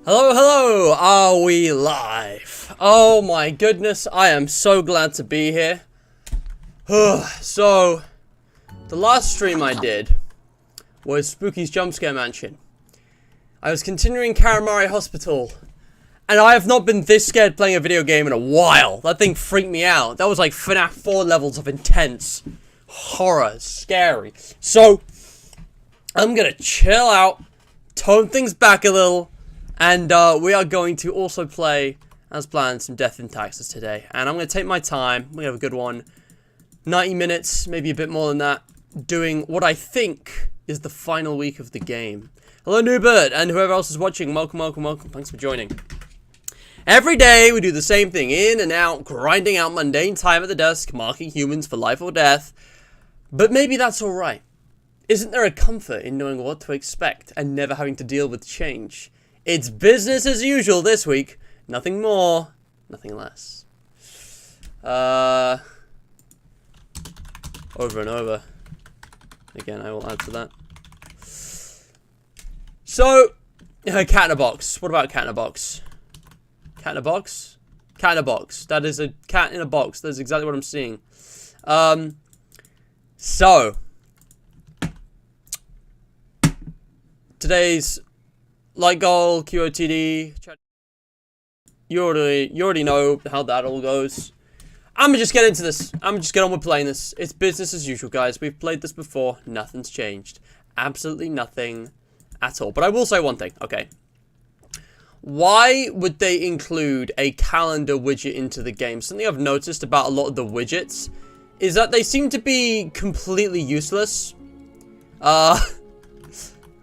Hello, hello! Are we live? Oh my goodness, I am so glad to be here. So, the last stream I did was Spooky's Jumpscare Mansion. I was continuing Karamari Hospital, and I have not been this scared playing a video game in a while. That thing freaked me out. That was like FNAF 4 levels of intense horror, scary. So, I'm gonna chill out, tone things back a little, and we are going to also play, as planned, some Death in Taxes today. And I'm going to take my time. We're going to have a good one. 90 minutes, maybe a bit more than that, doing what I think is the final week of the game. Hello, Newbert, and whoever else is watching. Welcome, welcome, welcome. Thanks for joining. Every day, we do the same thing. In and out, grinding out mundane time at the desk, marking humans for life or death. But maybe that's alright. Isn't there a comfort in knowing what to expect and never having to deal with change? It's business as usual this week. Nothing more, nothing less. Over and over. Again, I will add to that. So, cat in a box. What about cat in a box? Cat in a box? Cat in a box. That is a cat in a box. That's exactly what I'm seeing. So, today's like goal, QOTD, you already know how that all goes. I'm gonna just get into this. I'm gonna just get on with playing this. It's business as usual, guys. We've played this before. Nothing's changed. Absolutely nothing at all. But I will say one thing, okay. Why would they include a calendar widget into the game? Something I've noticed about a lot of the widgets is that they seem to be completely useless.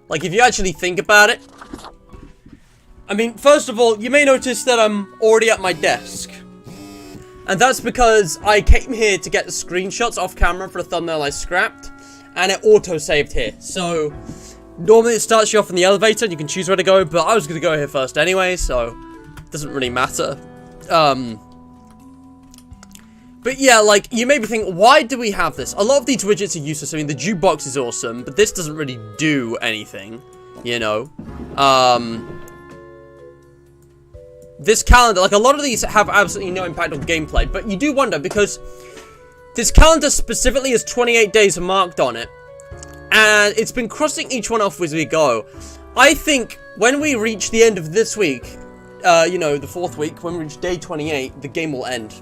Like, if you actually think about it. I mean, first of all, you may notice that I'm already at my desk. And that's because I came here to get the screenshots off camera for the thumbnail I scrapped. And it auto-saved here. So, normally it starts you off in the elevator and you can choose where to go. But I was going to go here first anyway, so it doesn't really matter. But yeah, like, you may be thinking, why do we have this? A lot of these widgets are useless. I mean, the jukebox is awesome, but this doesn't really do anything, you know? This calendar, like, a lot of these have absolutely no impact on gameplay, but you do wonder, because this calendar specifically has 28 days marked on it, and it's been crossing each one off as we go. I think when we reach the end of this week, you know, the 4th week, when we reach day 28, the game will end.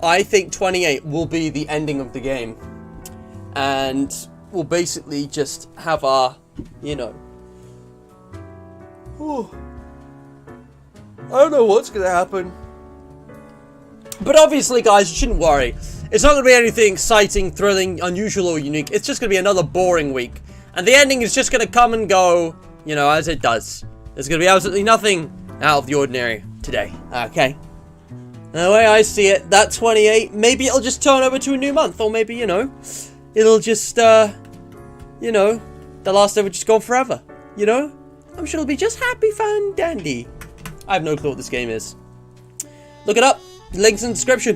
I think 28 will be the ending of the game. And we'll basically just have our, you know. Whew. I don't know what's going to happen. But obviously, guys, you shouldn't worry. It's not going to be anything exciting, thrilling, unusual, or unique. It's just going to be another boring week. And the ending is just going to come and go, you know, as it does. There's going to be absolutely nothing out of the ordinary today. Okay? The way I see it, that 28, maybe it'll just turn over to a new month. Or maybe, you know, it'll just, you know, the last day will just go forever. You know? I'm sure it'll be just happy, fun, dandy. I have no clue what this game is. Look it up. Links in the description.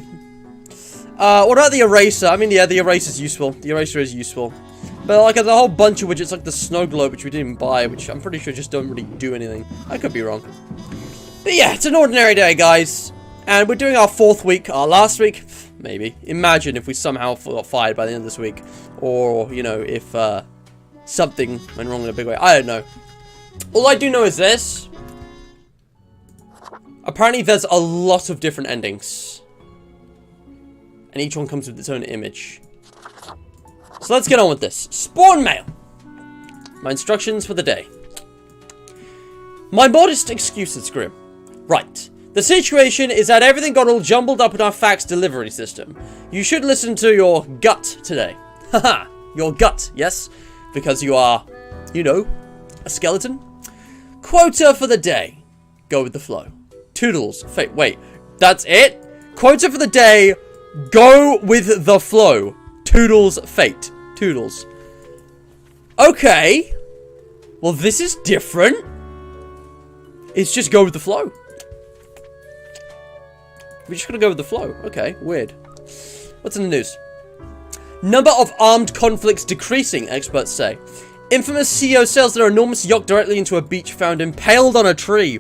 What about the eraser? I mean, yeah, the eraser's useful. The eraser is useful. But, like, there's a whole bunch of widgets, like the snow globe, which we didn't even buy, which I'm pretty sure just don't really do anything. I could be wrong. But yeah, it's an ordinary day, guys. And we're doing our 4th week, our last week, maybe. Imagine if we somehow got fired by the end of this week. Or, you know, if something went wrong in a big way. I don't know. All I do know is this. Apparently there's a lot of different endings. And each one comes with its own image. So let's get on with this. Spawn mail. My instructions for the day. My modest excuses, Grim. Right. The situation is that everything got all jumbled up in our fax delivery system. You should listen to your gut today. Haha, your gut, yes? Because you are, you know, a skeleton. Quota for the day. Go with the flow. Toodles. Wait, that's it? Quota for the day. Go with the flow. Toodles fate. Toodles. Okay. Well, this is different. It's just go with the flow. We're just gonna go with the flow. Okay, weird. What's in the news? Number of armed conflicts decreasing, experts say. Infamous CEO sails their enormous yacht directly into a beach found impaled on a tree.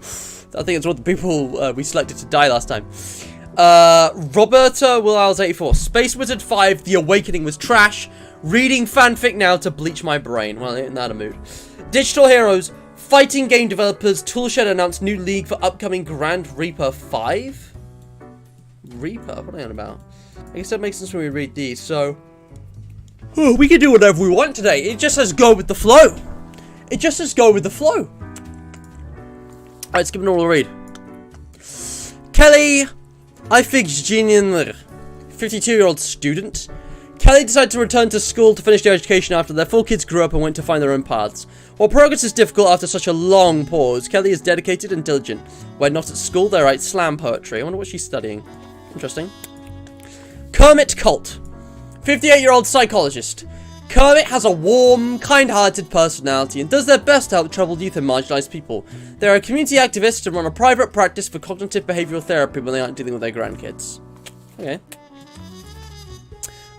I think it's one of the people we selected to die last time. Roberta Willows 84. Space Wizard 5, The Awakening was trash. Reading fanfic now to bleach my brain. Well, in that a mood. Digital Heroes. Fighting game developers. Toolshed announced new league for upcoming Grand Reaper 5? Reaper? What are they on about? I guess that makes sense when we read these, so... Oh, we can do whatever we want today. It just says go with the flow. It just says go with the flow. Alright, let's give it a normal read. Kelly Ifigenian, 52-year-old student. Kelly decided to return to school to finish their education after their 4 kids grew up and went to find their own paths. While progress is difficult after such a long pause, Kelly is dedicated and diligent. When not at school, they write slam poetry. I wonder what she's studying. Interesting. Kermit Colt, 58-year-old psychologist. Kermit has a warm, kind-hearted personality and does their best to help troubled youth and marginalized people. They are a community activist and run a private practice for cognitive behavioral therapy when they aren't dealing with their grandkids. Okay.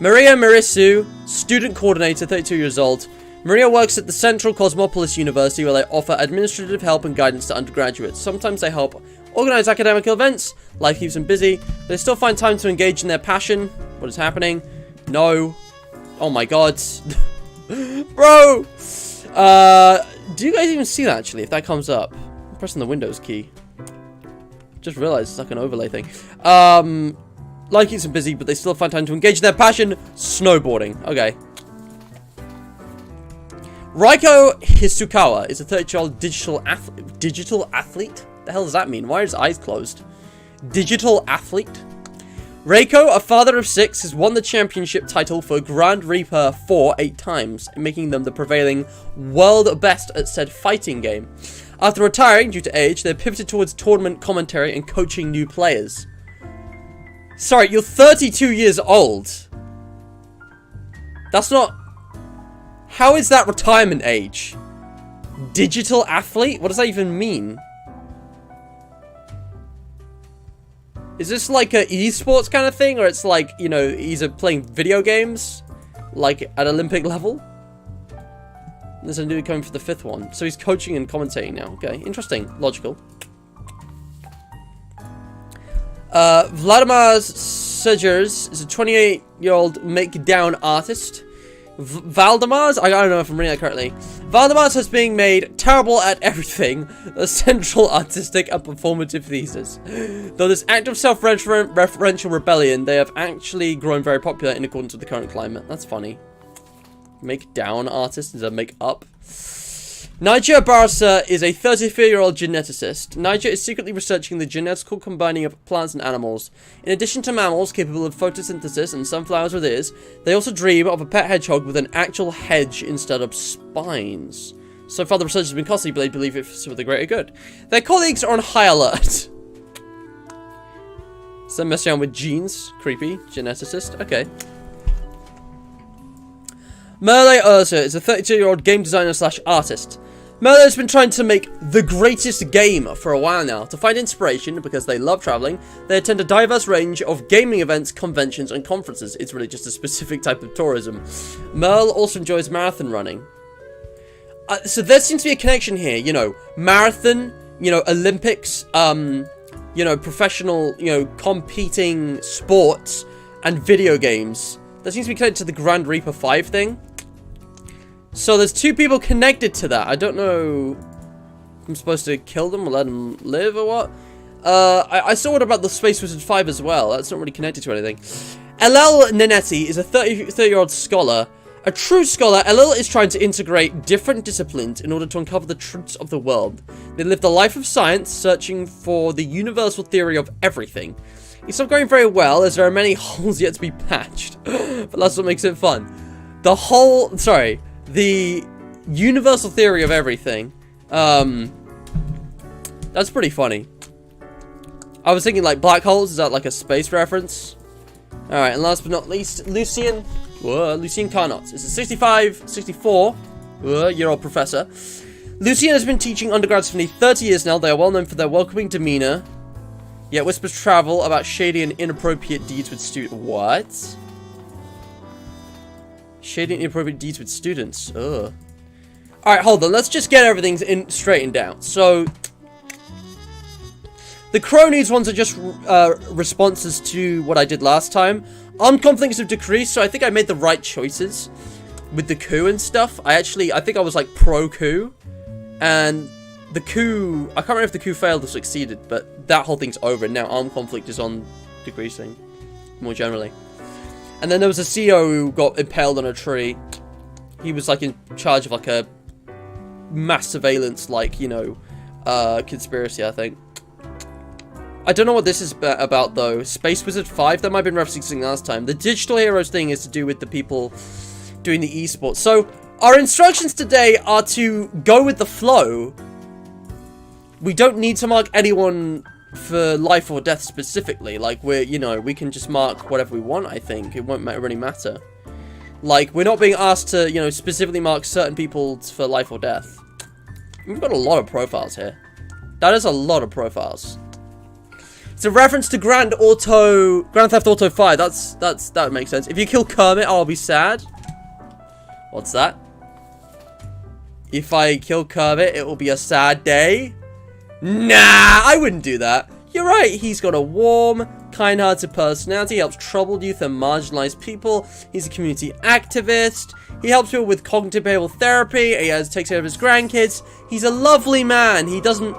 Maria Marisu, student coordinator, 32 years old. Maria works at the Central Cosmopolis University where they offer administrative help and guidance to undergraduates. Sometimes they help organize academic events. Life keeps them busy. They still find time to engage in their passion. What is happening? No. Oh my god. Bro! Do you guys even see that, actually, if that comes up? I'm pressing the Windows key. Just realized it's like an overlay thing. Life keeps them busy, but they still find time to engage in their passion. Snowboarding. Okay. Raiko Hisukawa is a 30-year-old digital athlete? The hell does that mean? Why are his eyes closed? Digital athlete? Reiko, a father of 6, has won the championship title for Grand Reaper 4 8 times, making them the prevailing world best at said fighting game. After retiring due to age, they pivoted towards tournament commentary and coaching new players. Sorry, you're 32 years old. That's not... How is that retirement age? Digital athlete? What does that even mean? Is this like a esports kind of thing? Or it's like, you know, he's playing video games? Like at Olympic level? There's a new coming for the 5th one. So he's coaching and commentating now. Okay, interesting. Logical. Vladimir Segers is a 28-year-old make-down artist. Valdemars? I don't know if I'm reading that correctly. Valdemars has been made terrible at everything, a central artistic and performative thesis. Though this act of self-referential rebellion, they have actually grown very popular in accordance with the current climate. That's funny. Make down artist instead of make up. Nigel Barasa is a 34-year-old geneticist. Nigel is secretly researching the genetical combining of plants and animals. In addition to mammals capable of photosynthesis and sunflowers with ears, they also dream of a pet hedgehog with an actual hedge instead of spines. So far the research has been costly, but they believe it's for the greater good. Their colleagues are on high alert. So messing around with genes. Creepy. Geneticist. Okay. Merle Ursa is a 32-year-old game designer / artist. Merle has been trying to make the greatest game for a while now. To find inspiration, because they love traveling, they attend a diverse range of gaming events, conventions, and conferences. It's really just a specific type of tourism. Merle also enjoys marathon running. So there seems to be a connection here, you know, marathon, you know, Olympics, you know, professional, you know, competing sports, and video games. That seems to be connected to the Grand Reaper 5 thing. So there's 2 people connected to that. I don't know if I'm supposed to kill them or let them live or what. I saw what about the Space Wizard 5 as well. That's not really connected to anything. LL Nenetti is a 30-year-old scholar. A true scholar, LL is trying to integrate different disciplines in order to uncover the truths of the world. They live the life of science, searching for the universal theory of everything. It's not going very well, as there are many holes yet to be patched. But that's what makes it fun. The universal theory of everything. That's pretty funny. I was thinking like black holes, is that like a space reference? Alright, and last but not least, Lucien Carnot is a 64-year-old professor. Lucien has been teaching undergrads for nearly 30 years now. They are well known for their welcoming demeanor, yet whispers travel about shady and inappropriate deeds with What? Shady and inappropriate deeds with students. Ugh. Alright, hold on. Let's just get everything straightened out. So, the cronies ones are just responses to what I did last time. Armed conflicts have decreased, so I think I made the right choices with the coup and stuff. I think I was like pro-coup. And the coup, I can't remember if the coup failed or succeeded, but that whole thing's over. And now armed conflict is on decreasing, more generally. And then there was a CEO who got impaled on a tree. He was like in charge of like a mass surveillance, like, you know, conspiracy, I think. I don't know what this is about, though. Space Wizard 5? That might have been referencing last time. The Digital Heroes thing is to do with the people doing the esports. So, our instructions today are to go with the flow. We don't need to mark anyone for life or death specifically. Like, we can just mark whatever we want, I think. It won't really matter. Like, we're not being asked to, you know, specifically mark certain people for life or death. We've got a lot of profiles here. That is a lot of profiles. It's a reference to Grand Theft Auto 5. That makes sense. If you kill Kermit, I'll be sad. What's that? If I kill Kermit, it will be a sad day. Nah, I wouldn't do that. You're right. He's got a warm, kind-hearted personality. He helps troubled youth and marginalized people. He's a community activist. He helps people with cognitive behavioral therapy. He takes care of his grandkids. He's a lovely man. He doesn't...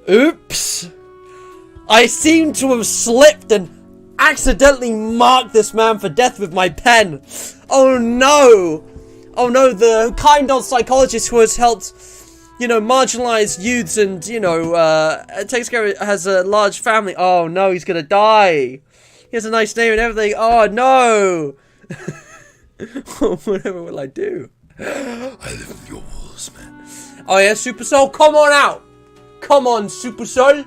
Oops. I seem to have slipped and accidentally marked this man for death with my pen. Oh no. Oh no, the kind old psychologist who has helped, you know, marginalized youths and, you know, has a large family. Oh no, he's gonna die. He has a nice name and everything. Oh no. Whatever will I do? I live in your walls, man. Oh yeah, Super Soul, come on out. Come on, Super Soul.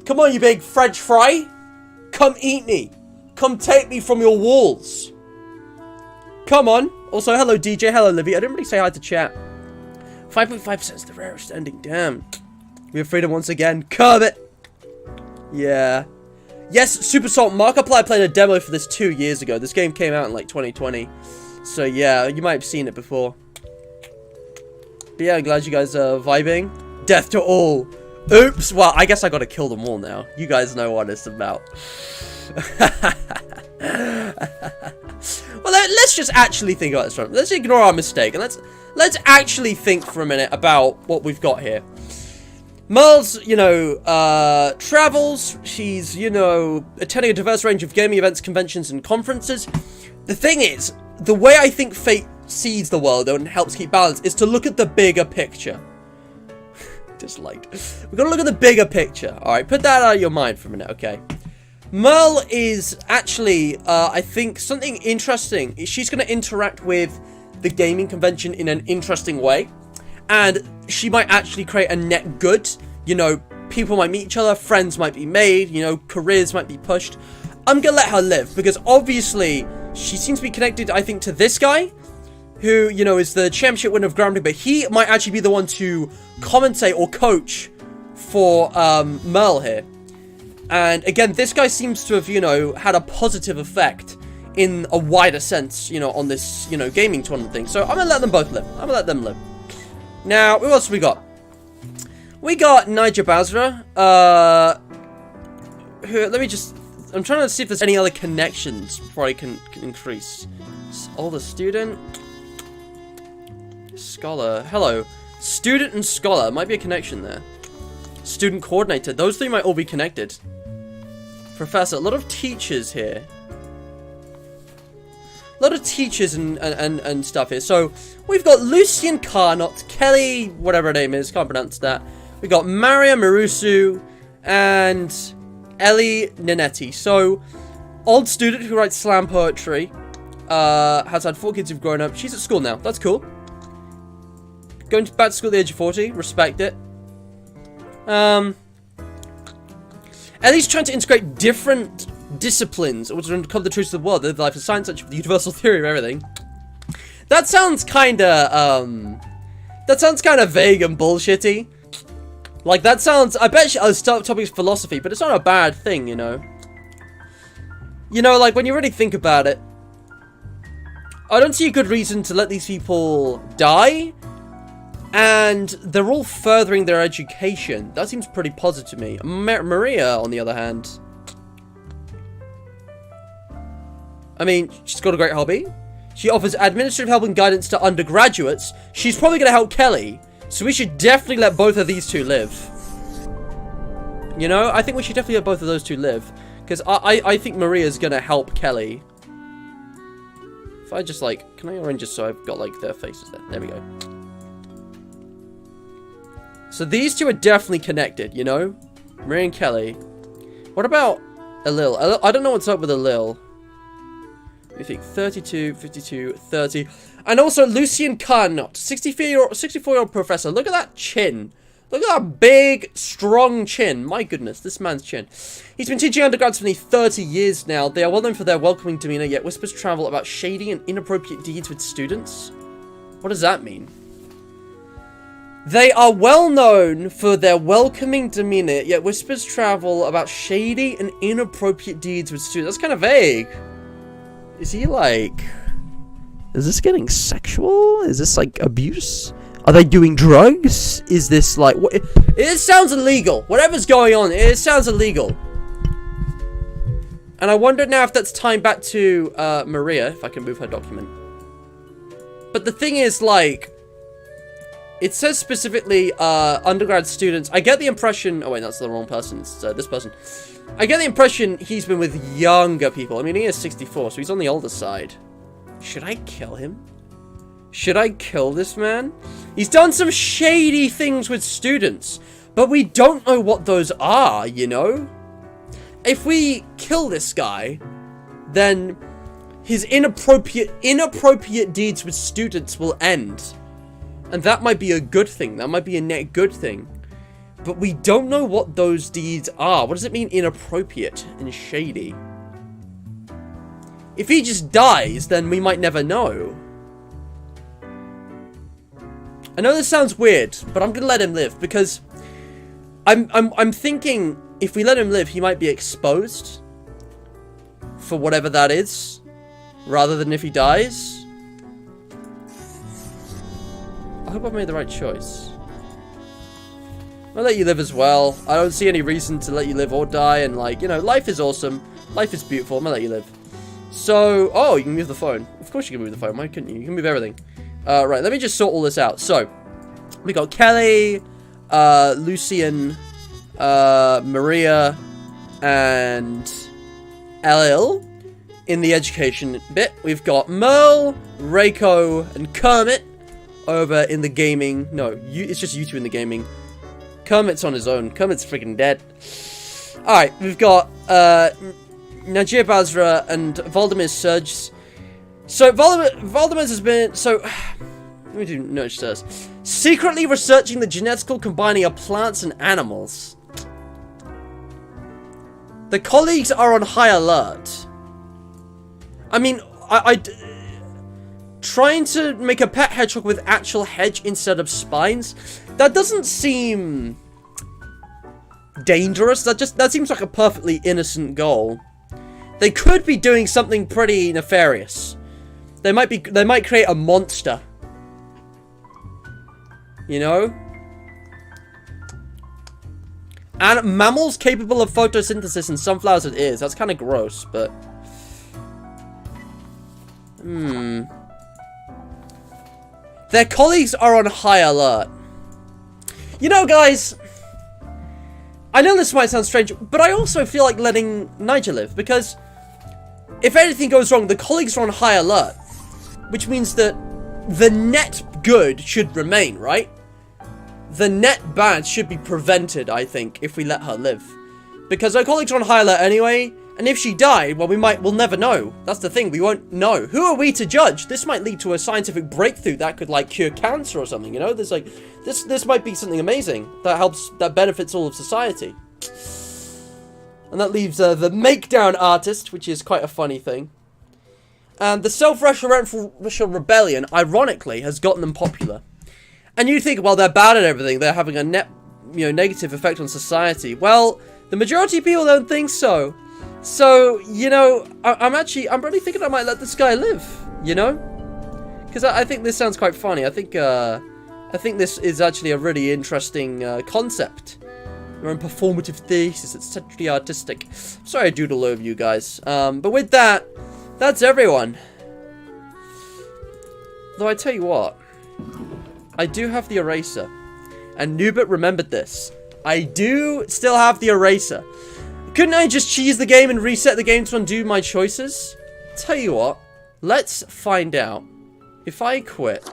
Come on, you big French fry. Come eat me. Come take me from your walls. Come on. Also, hello, DJ. Hello, Livy. I didn't really say hi to chat. 5.5% is the rarest ending. Damn. We have freedom once again. Curb it. Yeah. Yes, Super Salt Markiplier played a demo for this 2 years ago. This game came out in like 2020. So yeah, you might have seen it before. But yeah, I'm glad you guys are vibing. Death to all. Oops. Well, I guess I gotta kill them all now. You guys know what it's about. Well, let's just actually think about this one. Let's ignore our mistake and let's actually think for a minute about what we've got here. Merle's, you know, travels. She's, you know, attending a diverse range of gaming events, conventions, and conferences. The thing is, the way I think fate sees the world and helps keep balance is to look at the bigger picture. Disliked. We've got to look at the bigger picture. Alright, put that out of your mind for a minute, okay? Merle is actually, I think, something interesting. She's going to interact with the gaming convention in an interesting way. And she might actually create a net good. You know, people might meet each other, friends might be made, you know, careers might be pushed. I'm going to let her live because obviously she seems to be connected, I think, to this guy who, you know, is the championship winner of Grounding, but he might actually be the one to commentate or coach for Merle here. And again, this guy seems to have, you know, had a positive effect in a wider sense, you know, on this, you know, gaming tournament thing. So I'm going to let them both live. I'm going to let them live. Now, who else we got? We got Nigel Basra. Who, let me just... I'm trying to see if there's any other connections before I can increase. Older student. Scholar. Hello. Student and scholar. Might be a connection there. Student coordinator. Those three might all be connected. Professor. A lot of teachers here. A lot of teachers and stuff here. So, we've got Lucian Carnot, Kelly, whatever her name is, can't pronounce that. We've got Maria Marusu, and Ellie Nanetti. So, old student who writes slam poetry, has had 4 kids who've grown up. She's at school now, that's cool. Going back to school at the age of 40, respect it. Ellie's trying to integrate different disciplines or to uncover the truths of the world. They live life of science, such as the universal theory of everything. That sounds kinda vague and bullshitty. Like, that sounds, I bet a topic is philosophy, but it's not a bad thing, you know. You know, like, when you really think about it, I don't see a good reason to let these people die. And they're all furthering their education. That seems pretty positive to me. Maria, on the other hand. I mean, she's got a great hobby. She offers administrative help and guidance to undergraduates. She's probably going to help Kelly. So we should definitely let both of these two live. You know, I think we should definitely let both of those two live. Because I think Maria's going to help Kelly. If I just, like, can I arrange it so I've got, like, their faces there? There we go. So these two are definitely connected, you know? Maria and Kelly. What about Alil? I don't know what's up with Alil. I think 32, 52, 30. And also Lucian Carnot, 64-year-old professor. Look at that chin. Look at that big, strong chin. My goodness, this man's chin. He's been teaching undergrads for nearly 30 years now. They are well known for their welcoming demeanor, yet whispers travel about shady and inappropriate deeds with students. What does that mean? They are well known for their welcoming demeanor, yet whispers travel about shady and inappropriate deeds with students. That's kind of vague. Is he like... Is this getting sexual? Is this like abuse? Are they doing drugs? Is this like... What? It sounds illegal. Whatever's going on, it sounds illegal. And I wonder now if that's tying back to Maria, if I can move her document. But the thing is, like... It says specifically, undergrad students. I get the impression... Oh, wait, that's the wrong person. It's this person. I get the impression he's been with younger people. I mean, he is 64, so he's on the older side. Should I kill him? Should I kill this man? He's done some shady things with students, but we don't know what those are, you know? If we kill this guy, then his inappropriate deeds with students will end. And that might be a good thing. That might be a net good thing. But we don't know what those deeds are. What does it mean, inappropriate and shady? If he just dies, then we might never know. I know this sounds weird, but I'm gonna let him live because I'm thinking if we let him live, he might be exposed for whatever that is, rather than if he dies. I hope I've made the right choice. I'll let you live as well. I don't see any reason to let you live or die. And, like, you know, life is awesome. Life is beautiful. I'm gonna let you live. So, oh, you can move the phone. Of course you can move the phone. Why couldn't you? You can move everything. Right, let me just sort all this out. So, we got Kelly, Lucian, Maria, and Elil in the education bit. We've got Merle, Reiko, and Kermit over in the gaming. No, it's just you two in the gaming. Kermit's on his own. Kermit's freaking dead. Alright, we've got Najir Basra and Voldemir Surge. So, Voldemir has been... So, let me do no, it says. Secretly researching the genetical combining of plants and animals. The colleagues are on high alert. I mean, trying to make a pet hedgehog with actual hedge instead of spines, that doesn't seem dangerous. That seems like a perfectly innocent goal. They could be doing something pretty nefarious. They might create a monster. You know? And mammals capable of photosynthesis and sunflowers it is. That's kind of gross, but their colleagues are on high alert. You know, guys, I know this might sound strange, but I also feel like letting Nigel live, because if anything goes wrong, the colleagues are on high alert, which means that the net good should remain, right? The net bad should be prevented, I think, if we let her live. Because our colleagues are on high alert anyway, and if she died, well, we'll never know. That's the thing, we won't know. Who are we to judge? This might lead to a scientific breakthrough that could, like, cure cancer or something, you know? There's, like, this might be something amazing that benefits all of society. And that leaves the Makedown artist, which is quite a funny thing. And the self-referential rebellion, ironically, has gotten them popular. And you think, well, they're bad at everything. They're having a negative effect on society. Well, the majority of people don't think so. So, you know, I'm really thinking I might let this guy live, you know? Because I think this sounds quite funny. I think this is actually a really interesting concept. Your own performative thesis. It's such artistic. Sorry I doodle over you guys. But with that, that's everyone. Though I tell you what, I do have the eraser. And Nubit remembered this. I do still have the eraser. Couldn't I just cheese the game and reset the game to undo my choices? Tell you what, let's find out. If I quit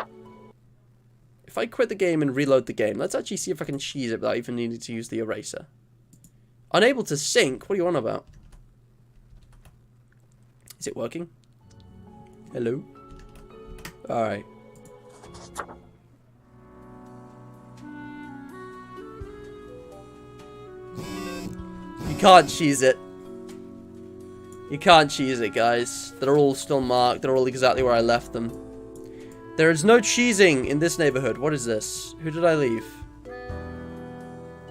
the game and reload the game, let's actually see if I can cheese it without even needing to use the eraser. Unable to sync? What are you on about? Is it working? Hello? Alright. You can't cheese it. You can't cheese it, guys. They're all still marked. They're all exactly where I left them. There is no cheesing in this neighborhood. What is this? Who did I leave?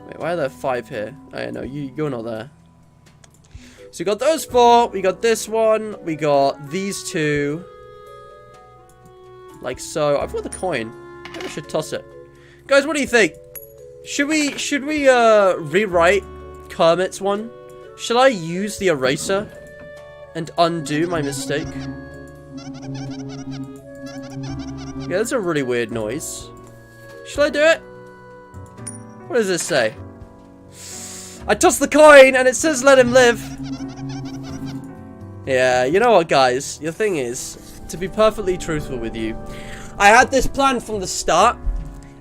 Wait, why are there 5 here? Oh, yeah, no, you're not there. So we got those 4. We got this one. We got these 2. Like so. I've got the coin. Maybe I should toss it. Guys, what do you think? Should we rewrite Kermit's one? Should I use the eraser and undo my mistake? Yeah, that's a really weird noise. Should I do it? What does this say? I tossed the coin and it says let him live. Yeah, you know what, guys? The thing is, to be perfectly truthful with you, I had this plan from the start.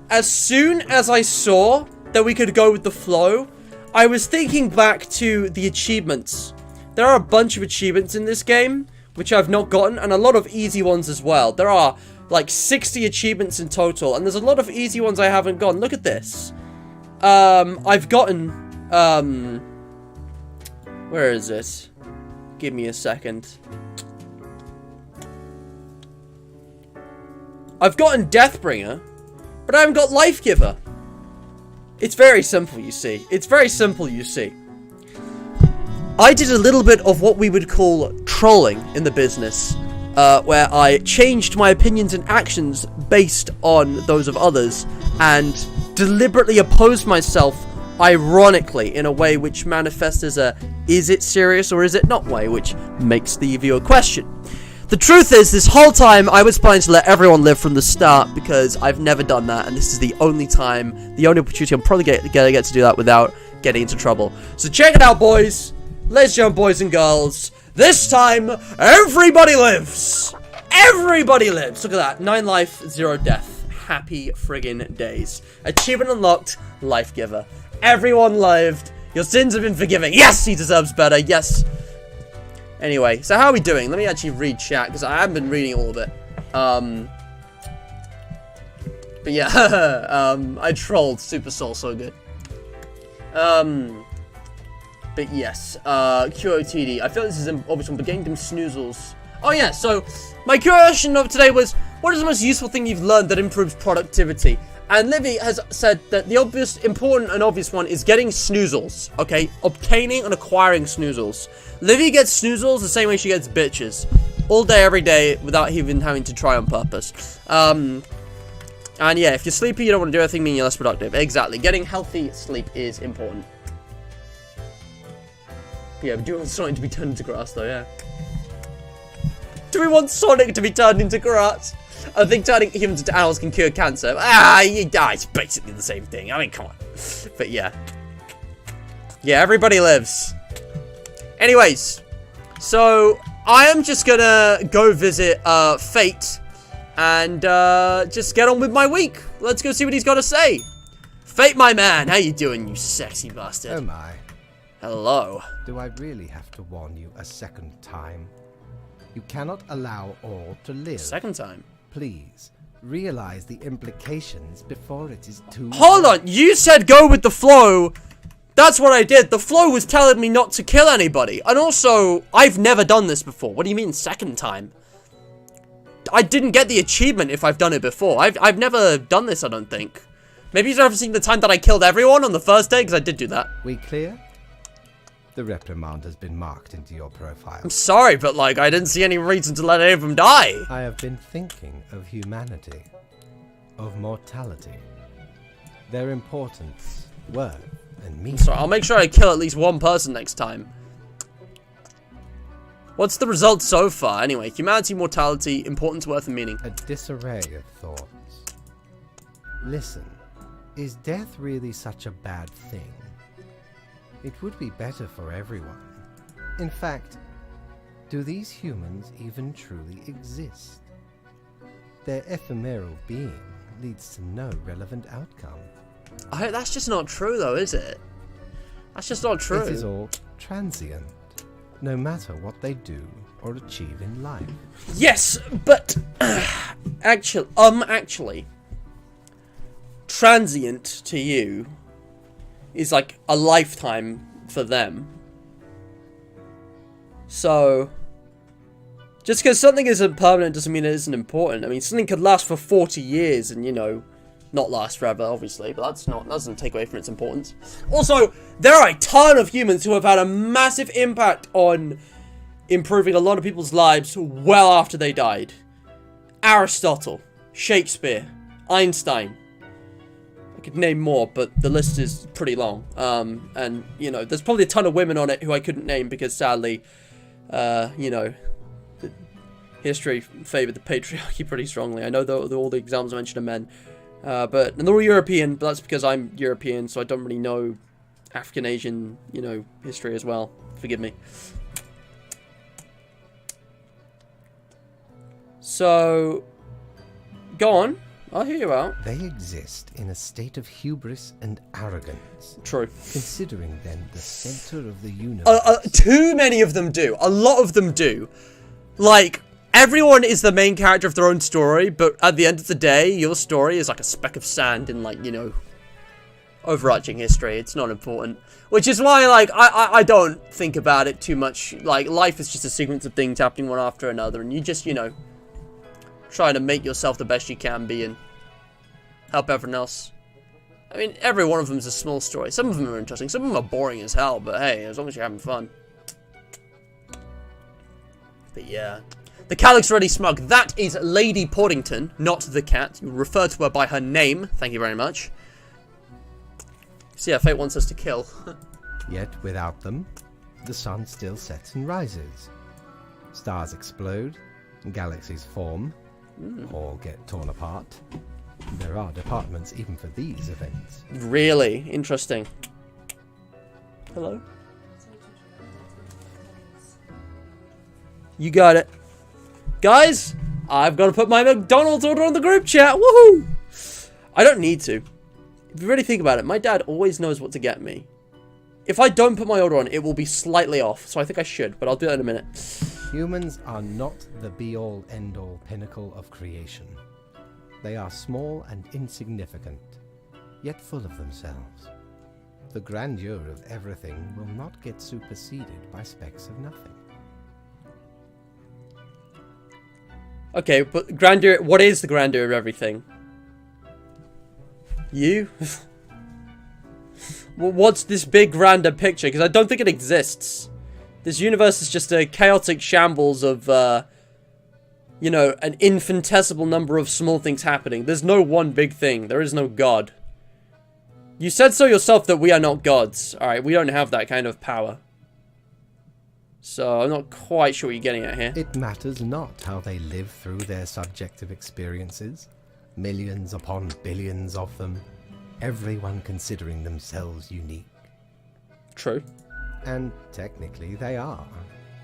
As soon as I saw that we could go with the flow, I was thinking back to the achievements. There are a bunch of achievements in this game, which I've not gotten, and a lot of easy ones as well. There are like 60 achievements in total, and there's a lot of easy ones I haven't gotten. Look at this. I've gotten, where is it? Give me a second. I've gotten Deathbringer, but I haven't got Life Giver. It's very simple, you see. It's very simple, you see. I did a little bit of what we would call trolling in the business, where I changed my opinions and actions based on those of others, and deliberately opposed myself, ironically, in a way which manifests as a is it serious or is it not way, which makes the viewer question. The truth is, this whole time, I was planning to let everyone live from the start, because I've never done that, and this is the only time, the only opportunity I'm probably gonna get to do that without getting into trouble. So check it out, boys. Ladies and gentlemen, boys and girls. This time, everybody lives. Everybody lives. Look at that. 9 life, 0 death. Happy friggin' days. Achievement unlocked, Life Giver. Everyone lived. Your sins have been forgiven. Yes, he deserves better. Yes. Anyway, so how are we doing? Let me actually read chat, because I haven't been reading all of it. But yeah, I trolled Super Soul so good. But yes, QOTD. I feel this is an obvious one, but getting them snoozles. Oh yeah, so my question of today was, what is the most useful thing you've learned that improves productivity? And Livy has said that the obvious, important and obvious one is getting snoozles, okay? Obtaining and acquiring snoozles. Livy gets snoozles the same way she gets bitches. All day, every day, without even having to try on purpose. And yeah, if you're sleepy, you don't want to do anything, meaning you're less productive. Exactly. Getting healthy sleep is important. Yeah, we do want Sonic to be turned into grass, though, yeah. Do we want Sonic to be turned into grass? I think turning humans into animals can cure cancer. It's basically the same thing. I mean, come on. But yeah. Yeah, everybody lives. Anyways, so I am just gonna go visit Fate and just get on with my week. Let's go see what he's got to say. Fate, my man, how you doing, you sexy bastard? Oh my. Hello. Do I really have to warn you a second time? You cannot allow all to live. Second time? Please, realize the implications before it is too Hold on, you said go with the flow. That's what I did. The flow was telling me not to kill anybody. And also, I've never done this before. What do you mean second time? I didn't get the achievement if I've done it before. I've never done this, I don't think. Maybe you're referencing the time that I killed everyone on the first day, because I did do that. We clear? The reprimand has been marked into your profile. I'm sorry, but like, I didn't see any reason to let any of them die. I have been thinking of humanity, of mortality, their importance, worth, and meaning. Sorry, I'll make sure I kill at least one person next time. What's the result so far? Anyway, humanity, mortality, importance, worth, and meaning. A disarray of thoughts. Listen, is death really such a bad thing? It would be better for everyone. In fact, do these humans even truly exist? Their ephemeral being leads to no relevant outcome. That's just not true, though, is it? That's just not true. It is all transient, no matter what they do or achieve in life. Yes, but actually, transient to you is like a lifetime for them. So, just because something isn't permanent doesn't mean it isn't important. I mean, something could last for 40 years and, you know, not last forever, obviously, but that doesn't take away from its importance. Also, there are a ton of humans who have had a massive impact on improving a lot of people's lives well after they died. Aristotle, Shakespeare, Einstein. I could name more, but the list is pretty long. And, you know, there's probably a ton of women on it who I couldn't name because, sadly, you know, history favoured the patriarchy pretty strongly. I know all the examples I mentioned are men. And they're all European, but that's because I'm European, so I don't really know African, Asian, you know, history as well. Forgive me. So, go on. I'll hear you out. They exist in a state of hubris and arrogance. True. Considering them the center of the universe. Too many of them do. A lot of them do. Like, everyone is the main character of their own story, but at the end of the day, your story is like a speck of sand in, like, you know, overarching history. It's not important. Which is why, like, I don't think about it too much. Like, life is just a sequence of things happening one after another, and you just, you know, try to make yourself the best you can be and help everyone else. I mean, every one of them is a small story. Some of them are interesting, some of them are boring as hell, but hey, as long as you're having fun. But yeah. The cat looks really smug. That is Lady Portington, not the cat. You refer to her by her name. Thank you very much. So yeah, fate wants us to kill. Yet without them, the sun still sets and rises. Stars explode, galaxies form, or get torn apart. There are departments even for these events. Really? Interesting. Hello? You got it. Guys, I've got to put my McDonald's order on the group chat. Woohoo! I don't need to. If you really think about it, my dad always knows what to get me. If I don't put my order on, it will be slightly off. So I think I should, but I'll do that in a minute. Humans are not the be-all, end-all pinnacle of creation. They are small and insignificant, yet full of themselves. The grandeur of everything will not get superseded by specks of nothing. Okay, but grandeur, what is the grandeur of everything? You? Well, what's this big grander picture? Because I don't think it exists. This universe is just a chaotic shambles of, you know, an infinitesimal number of small things happening. There's no one big thing. There is no God. You said so yourself that we are not gods. Alright, we don't have that kind of power. So, I'm not quite sure what you're getting at here. It matters not how they live through their subjective experiences. Millions upon billions of them. Everyone considering themselves unique. True. And technically they are,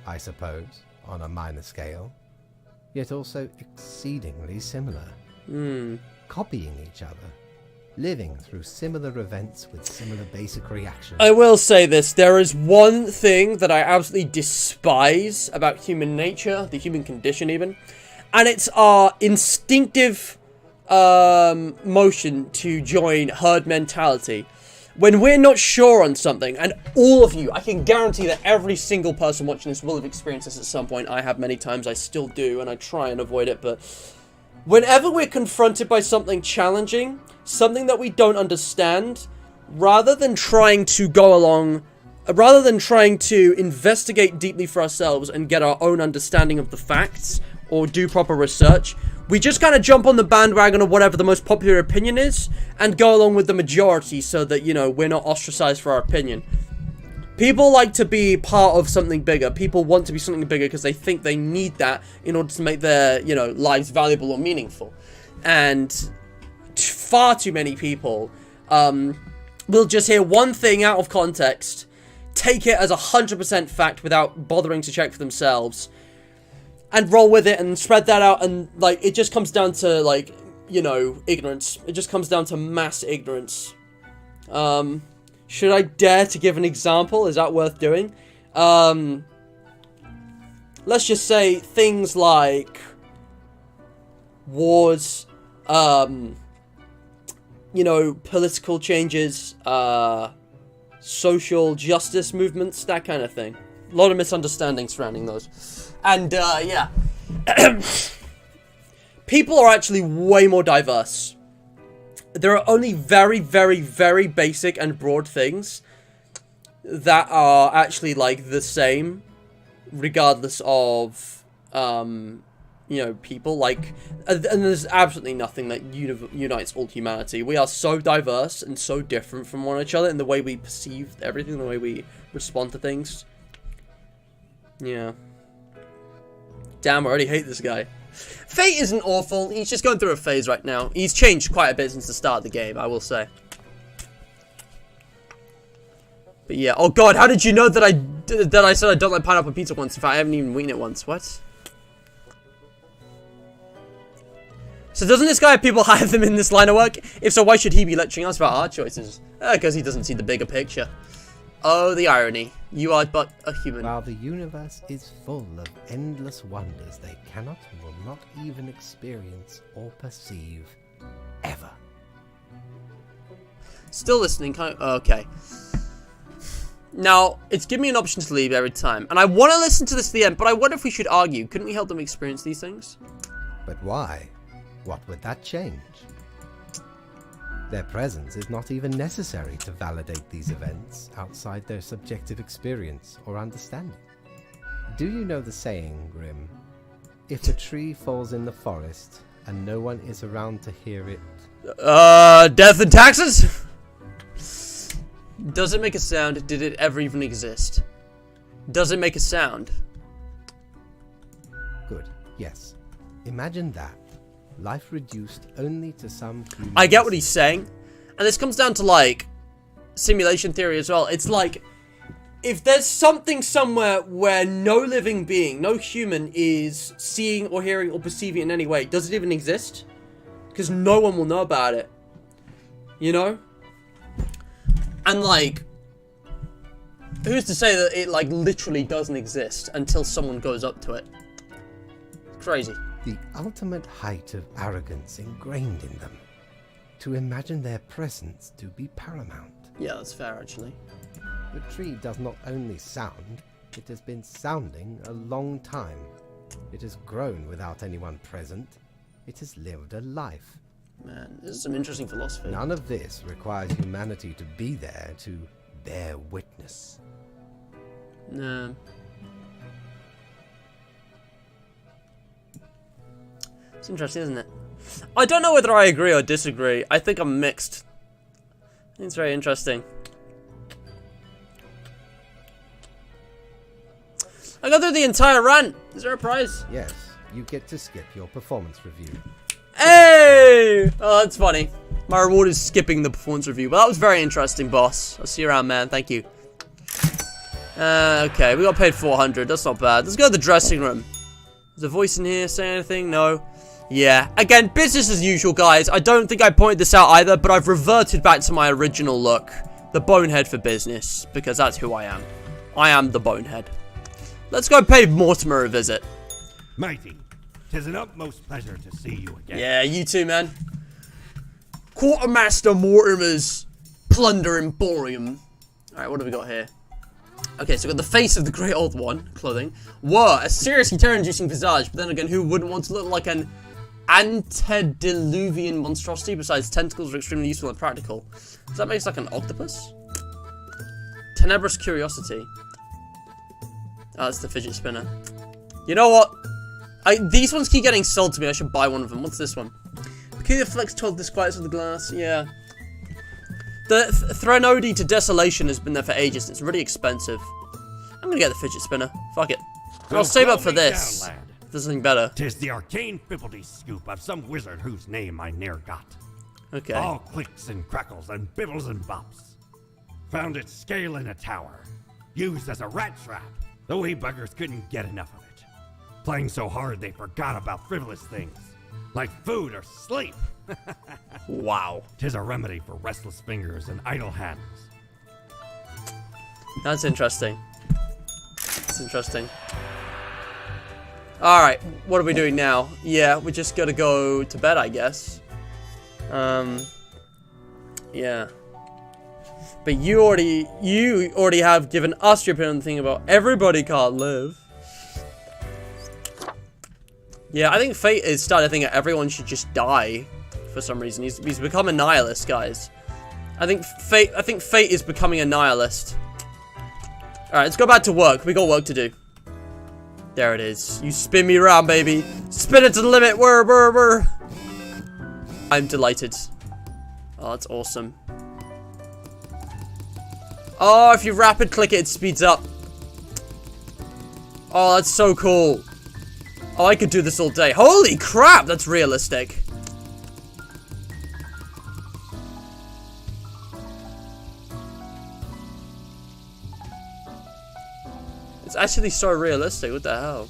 I suppose, on a minor scale. Yet also exceedingly similar. Copying each other. Living through similar events with similar basic reactions. I will say this, there is one thing that I absolutely despise about human nature, the human condition even, and it's our instinctive motion to join herd mentality. When we're not sure on something, and all of you, I can guarantee that every single person watching this will have experienced this at some point. I have many times, I still do, and I try and avoid it, but whenever we're confronted by something challenging, something that we don't understand, rather than trying to go along rather than trying to investigate deeply for ourselves and get our own understanding of the facts or do proper research, we just kind of jump on the bandwagon of whatever the most popular opinion is and go along with the majority so that, you know, we're not ostracized for our opinion. People like to be part of something bigger. People want to be something bigger because they think they need that in order to make their, you know, lives valuable or meaningful. And far too many people will just hear one thing out of context, take it as 100% fact without bothering to check for themselves, and roll with it and spread that out, and, like, it just comes down to, like, you know, ignorance. It just comes down to mass ignorance. Should I dare to give an example? Is that worth doing? Let's just say things like wars, you know, political changes, social justice movements, that kind of thing. A lot of misunderstandings surrounding those. And, yeah. People are actually way more diverse. There are only very, very, very basic and broad things that are actually, like, the same, regardless of, you know, people. Like, and there's absolutely nothing that unites all humanity. We are so diverse and so different from one another in the way we perceive everything, the way we respond to things. Yeah. Damn, I already hate this guy. Fate isn't awful. He's just going through a phase right now. He's changed quite a bit since the start of the game, I will say. But yeah. Oh god, how did you know that I said I don't like pineapple pizza once? In fact, I haven't even eaten it once. What? So doesn't this guy have people hire them in this line of work? If so, why should he be lecturing us about our choices? Because he doesn't see the bigger picture. Oh, the irony. You are but a human. While the universe is full of endless wonders they cannot and will not even experience or perceive, ever. Still listening, okay. Now, it's giving me an option to leave every time. And I want to listen to this to the end, but I wonder if we should argue. Couldn't we help them experience these things? But why? What would that change? Their presence is not even necessary to validate these events outside their subjective experience or understanding. Do you know the saying, Grim? If a tree falls in the forest and no one is around to hear it... Death and taxes? Does it make a sound? Did it ever even exist? Does it make a sound? Good, yes. Imagine that. Life reduced only to some human... I get what he's saying. And this comes down to, like, simulation theory as well. It's like, if there's something somewhere where no living being, no human is seeing or hearing or perceiving in any way, does it even exist? Because no one will know about it. You know? And, like, who's to say that it, like, literally doesn't exist until someone goes up to it? It's crazy. The ultimate height of arrogance ingrained in them. To imagine their presence to be paramount. Yeah, that's fair, actually. The tree does not only sound, it has been sounding a long time. It has grown without anyone present. It has lived a life. Man, this is some interesting philosophy. None of this requires humanity to be there to bear witness. No. It's interesting, isn't it? I don't know whether I agree or disagree. I think I'm mixed. I think it's very interesting. I got through the entire run. Is there a prize? Yes, you get to skip your performance review. Hey! Oh, that's funny. My reward is skipping the performance review. But that was very interesting, boss. I'll see you around, man. Thank you. Okay, we got paid 400. That's not bad. Let's go to the dressing room. Is the voice in here saying anything? No. Yeah. Again, business as usual, guys. I don't think I pointed this out either, but I've reverted back to my original look. The bonehead for business, because that's who I am. I am the bonehead. Let's go pay Mortimer a visit. Mighty, 'tis an utmost pleasure to see you again. Yeah, you too, man. Quartermaster Mortimer's Plunder Emporium. Alright, what have we got here? Okay, so we've got the face of the Great Old One, clothing. Whoa, a seriously terror-inducing visage, but then again, who wouldn't want to look like an antediluvian monstrosity? Besides, tentacles are extremely useful and practical. Does that make us like an octopus? Tenebrous Curiosity. Oh, that's the fidget spinner. You know what? These ones keep getting sold to me. I should buy one of them. What's this one? Peculiar Flex 12 disquiets of the glass. Yeah. The Threnody to Desolation has been there for ages. It's really expensive. I'm gonna get the fidget spinner. Fuck it. I'll save up for this. Down, lad. There's something better. 'Tis the arcane fibbledy scoop of some wizard whose name I ne'er got. Okay. All clicks and crackles and bibbles and bops. Found its scale in a tower. Used as a rat trap. The wee buggers couldn't get enough of it. Playing so hard they forgot about frivolous things. Like food or sleep. Wow. 'Tis a remedy for restless fingers and idle hands. That's interesting. That's interesting. Alright, what are we doing now? Yeah, we just gotta go to bed, I guess. Yeah. But you already have given us your opinion on the thing about everybody can't live. Yeah, I think Fate is starting to think that everyone should just die for some reason. He's become a nihilist, guys. I think Fate is becoming a nihilist. Alright, let's go back to work. We got work to do. There it is. You spin me around, baby. Spin it to the limit. Whir. I'm delighted. Oh, that's awesome. Oh, if you rapid click it, it speeds up. Oh, that's so cool. Oh, I could do this all day. Holy crap, that's realistic. It's actually so realistic. What the hell?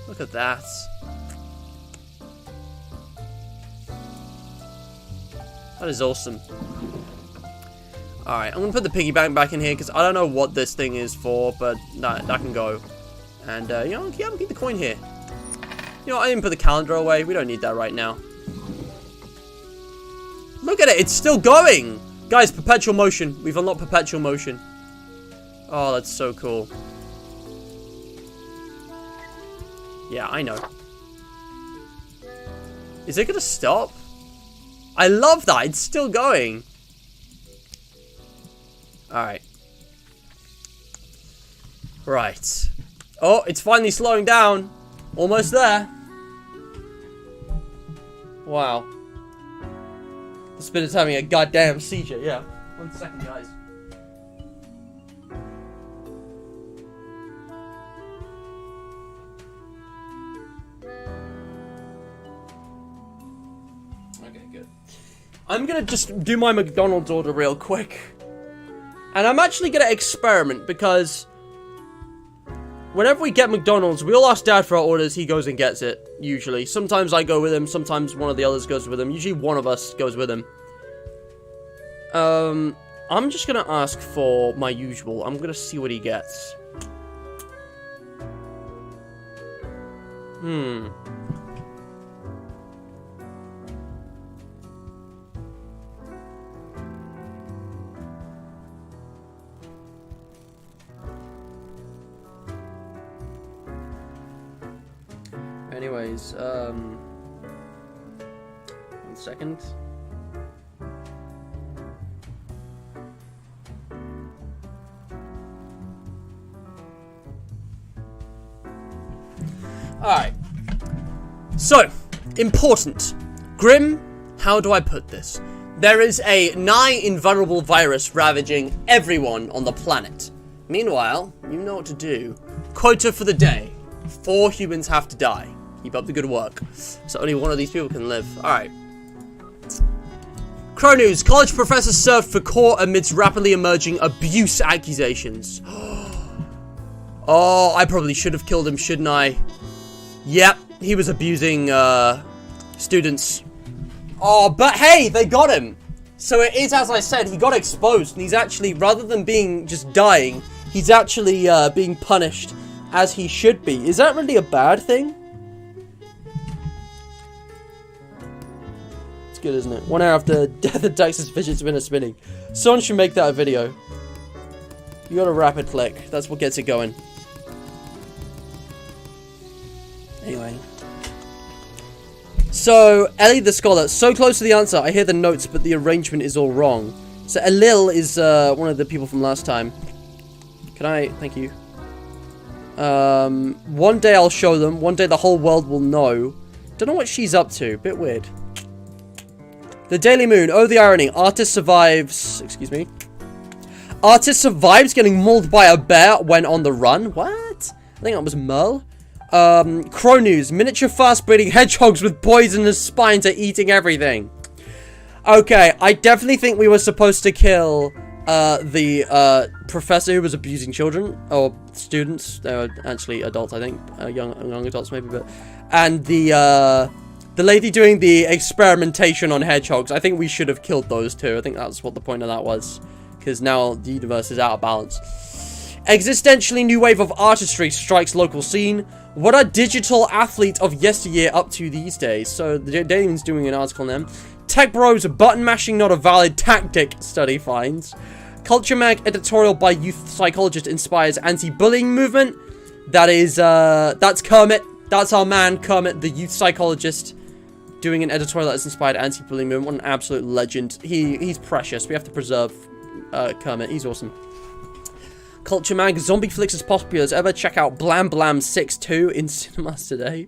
Look at that. That is awesome. Alright, I'm gonna put the piggy bank back in here because I don't know what this thing is for, but that can go. And, you know, yeah, I'll keep the coin here. You know, I didn't put the calendar away. We don't need that right now. Look at it. It's still going. Guys, perpetual motion. We've unlocked perpetual motion. Oh, that's so cool. Yeah, I know. Is it gonna stop? I love that. It's still going. Alright. Right. Oh, it's finally slowing down. Almost there. Wow. The spinner's having a goddamn seizure, yeah. 1 second, guys. Okay, good. I'm gonna just do my McDonald's order real quick. And I'm actually gonna experiment because whenever we get McDonald's, we all ask Dad for our orders, he goes and gets it, usually. Sometimes I go with him, sometimes one of the others goes with him. Usually one of us goes with him. I'm just gonna ask for my usual. I'm gonna see what he gets. Anyways, 1 second. Alright. So, important. Grim, how do I put this? There is a nigh invulnerable virus ravaging everyone on the planet. Meanwhile, you know what to do. Quota for the day. 4 humans have to die. Keep up the good work. So only one of these people can live. Alright. Crow News. College professor served for court amidst rapidly emerging abuse accusations. Oh, I probably should have killed him, shouldn't I? Yep, he was abusing, students. Oh, but hey, they got him. So it is, as I said, he got exposed. And he's actually, rather than being just dying, he's actually, being punished as he should be. Is that really a bad thing? It's good, isn't it? 1 hour after death of Dexter's fidget spinner spinning. Someone should make that a video. You got a rapid click. That's what gets it going. Anyway. So, Ellie the Scholar. So close to the answer. I hear the notes, but the arrangement is all wrong. So Elil is one of the people from last time. Can I? Thank you. One day I'll show them. One day the whole world will know. Don't know what she's up to. Bit weird. The Daily Moon. Oh, the irony. Artist survives. Excuse me. Artist survives getting mauled by a bear when on the run. What? I think that was Merle. Crow News. Miniature fast-breeding hedgehogs with poisonous spines are eating everything. Okay, I definitely think we were supposed to kill the professor who was abusing children or students. They were actually adults, I think, young adults maybe, but and the lady doing the experimentation on hedgehogs. I think we should have killed those two. I think that's what the point of that was, because now the universe is out of balance. Existentially new wave of artistry strikes local scene. What are digital athlete of yesteryear up to these days? So the Daily's doing an article on them. Tech Bros, button mashing not a valid tactic, study finds. Culture Mag editorial by youth psychologist inspires anti-bullying movement. That is, that's Kermit. That's our man, Kermit, the youth psychologist, doing an editorial that has inspired anti-bullying movement. What an absolute legend. He's precious. We have to preserve Kermit. He's awesome. Culture Mag, zombie flicks as popular as ever. Check out Blam Blam 6-2 in cinemas today.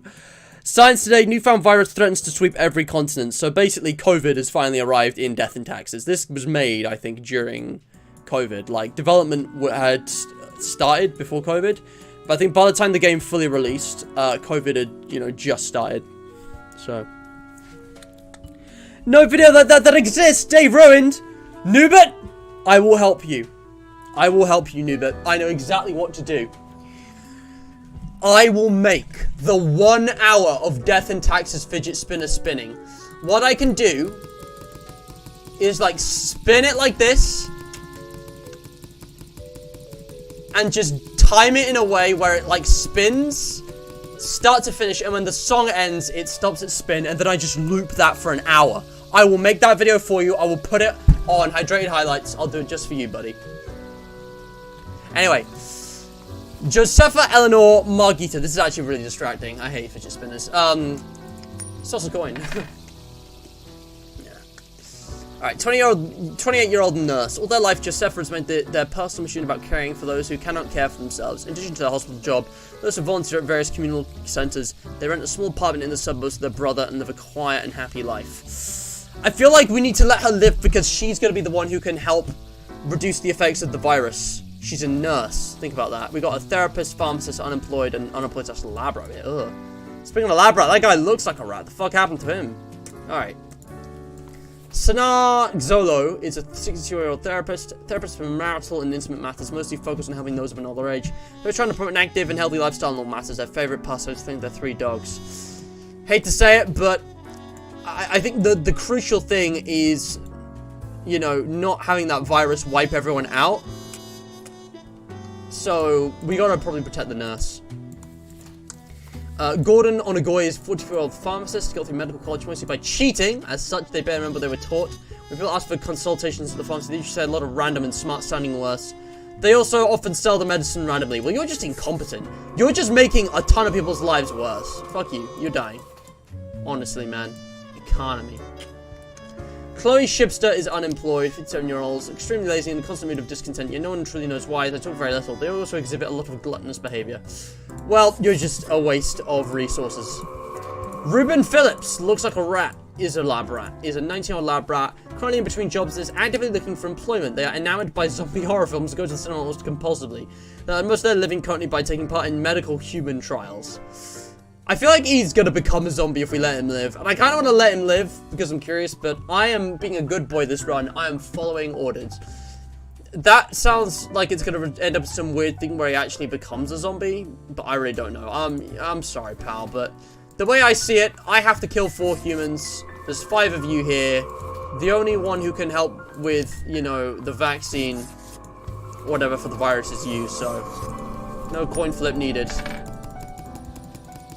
Science Today, newfound virus threatens to sweep every continent. So basically, COVID has finally arrived in Death and Taxes. This was made, I think, during COVID. Like, development had started before COVID. But I think by the time the game fully released, COVID had, you know, just started. So. No video that exists! Dave ruined! Noobit! I will help you. I will help you, Noobit. I know exactly what to do. I will make the 1 hour of Death and Taxes fidget spinner spinning. What I can do is, like, spin it like this. And just time it in a way where it, like, spins. Start to finish. And when the song ends, it stops its spin. And then I just loop that for an hour. I will make that video for you. I will put it on Hydrated Highlights. I'll do it just for you, buddy. Anyway. Josepha Eleanor Margita. This is actually really distracting. I hate fidget spinners. Sauce a coin. Yeah. Alright, 28-year-old nurse. All their life, Josepha has made their personal machine about caring for those who cannot care for themselves. In addition to their hospital job, those who volunteer at various communal centres, they rent a small apartment in the suburbs with their brother and live a quiet and happy life. I feel like we need to let her live because she's going to be the one who can help reduce the effects of the virus. She's a nurse. Think about that. We got a therapist, pharmacist, unemployed, and unemployed / lab rat here. Ugh. Speaking of lab rat, that guy looks like a rat. The fuck happened to him? Alright. Sanar Xolo is a 62-year-old therapist for marital and intimate matters, mostly focused on helping those of an older age. They're trying to promote an active and healthy lifestyle in all matters. Their favourite pastime is feeding their 3 dogs. Hate to say it, but I think the crucial thing is, you know, not having that virus wipe everyone out. So, we gotta probably protect the nurse. Gordon Onagoy is a 44-year-old pharmacist, got through medical college mostly by cheating. As such, they better remember they were taught. When people ask for consultations at the pharmacy, they usually say a lot of random and smart-sounding words. They also often sell the medicine randomly. Well, you're just incompetent. You're just making a ton of people's lives worse. Fuck you. You're dying. Honestly, man. Economy. Chloe Shipster is unemployed, 57-year-old, extremely lazy and in a constant mood of discontent, yet no one truly knows why. They talk very little. They also exhibit a lot of gluttonous behavior. Well, you're just a waste of resources. Ruben Phillips looks like a rat, is a lab rat, is a 19-year-old lab rat, currently in between jobs, is actively looking for employment. They are enamored by zombie horror films and go to the cinema almost compulsively. Most of their living currently by taking part in medical human trials. I feel like he's gonna become a zombie if we let him live. And I kind of want to let him live because I'm curious, but I am being a good boy this run. I am following orders. That sounds like it's gonna end up some weird thing where he actually becomes a zombie, but I really don't know. I'm sorry, pal, but the way I see it, I have to kill 4 humans. There's 5 of you here. The only one who can help with, you know, the vaccine, whatever, for the virus is you, so no coin flip needed.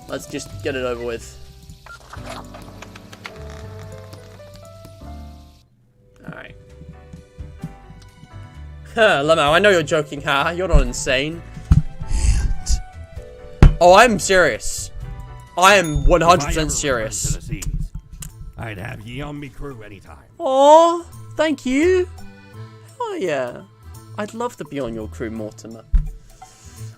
Let's just get it over with. Alright. Lemo, I know you're joking, ha? You're not insane. Oh, I'm serious. I am 100% serious. I'd have ye on me crew anytime. Oh, thank you. Oh yeah. I'd love to be on your crew, Mortimer.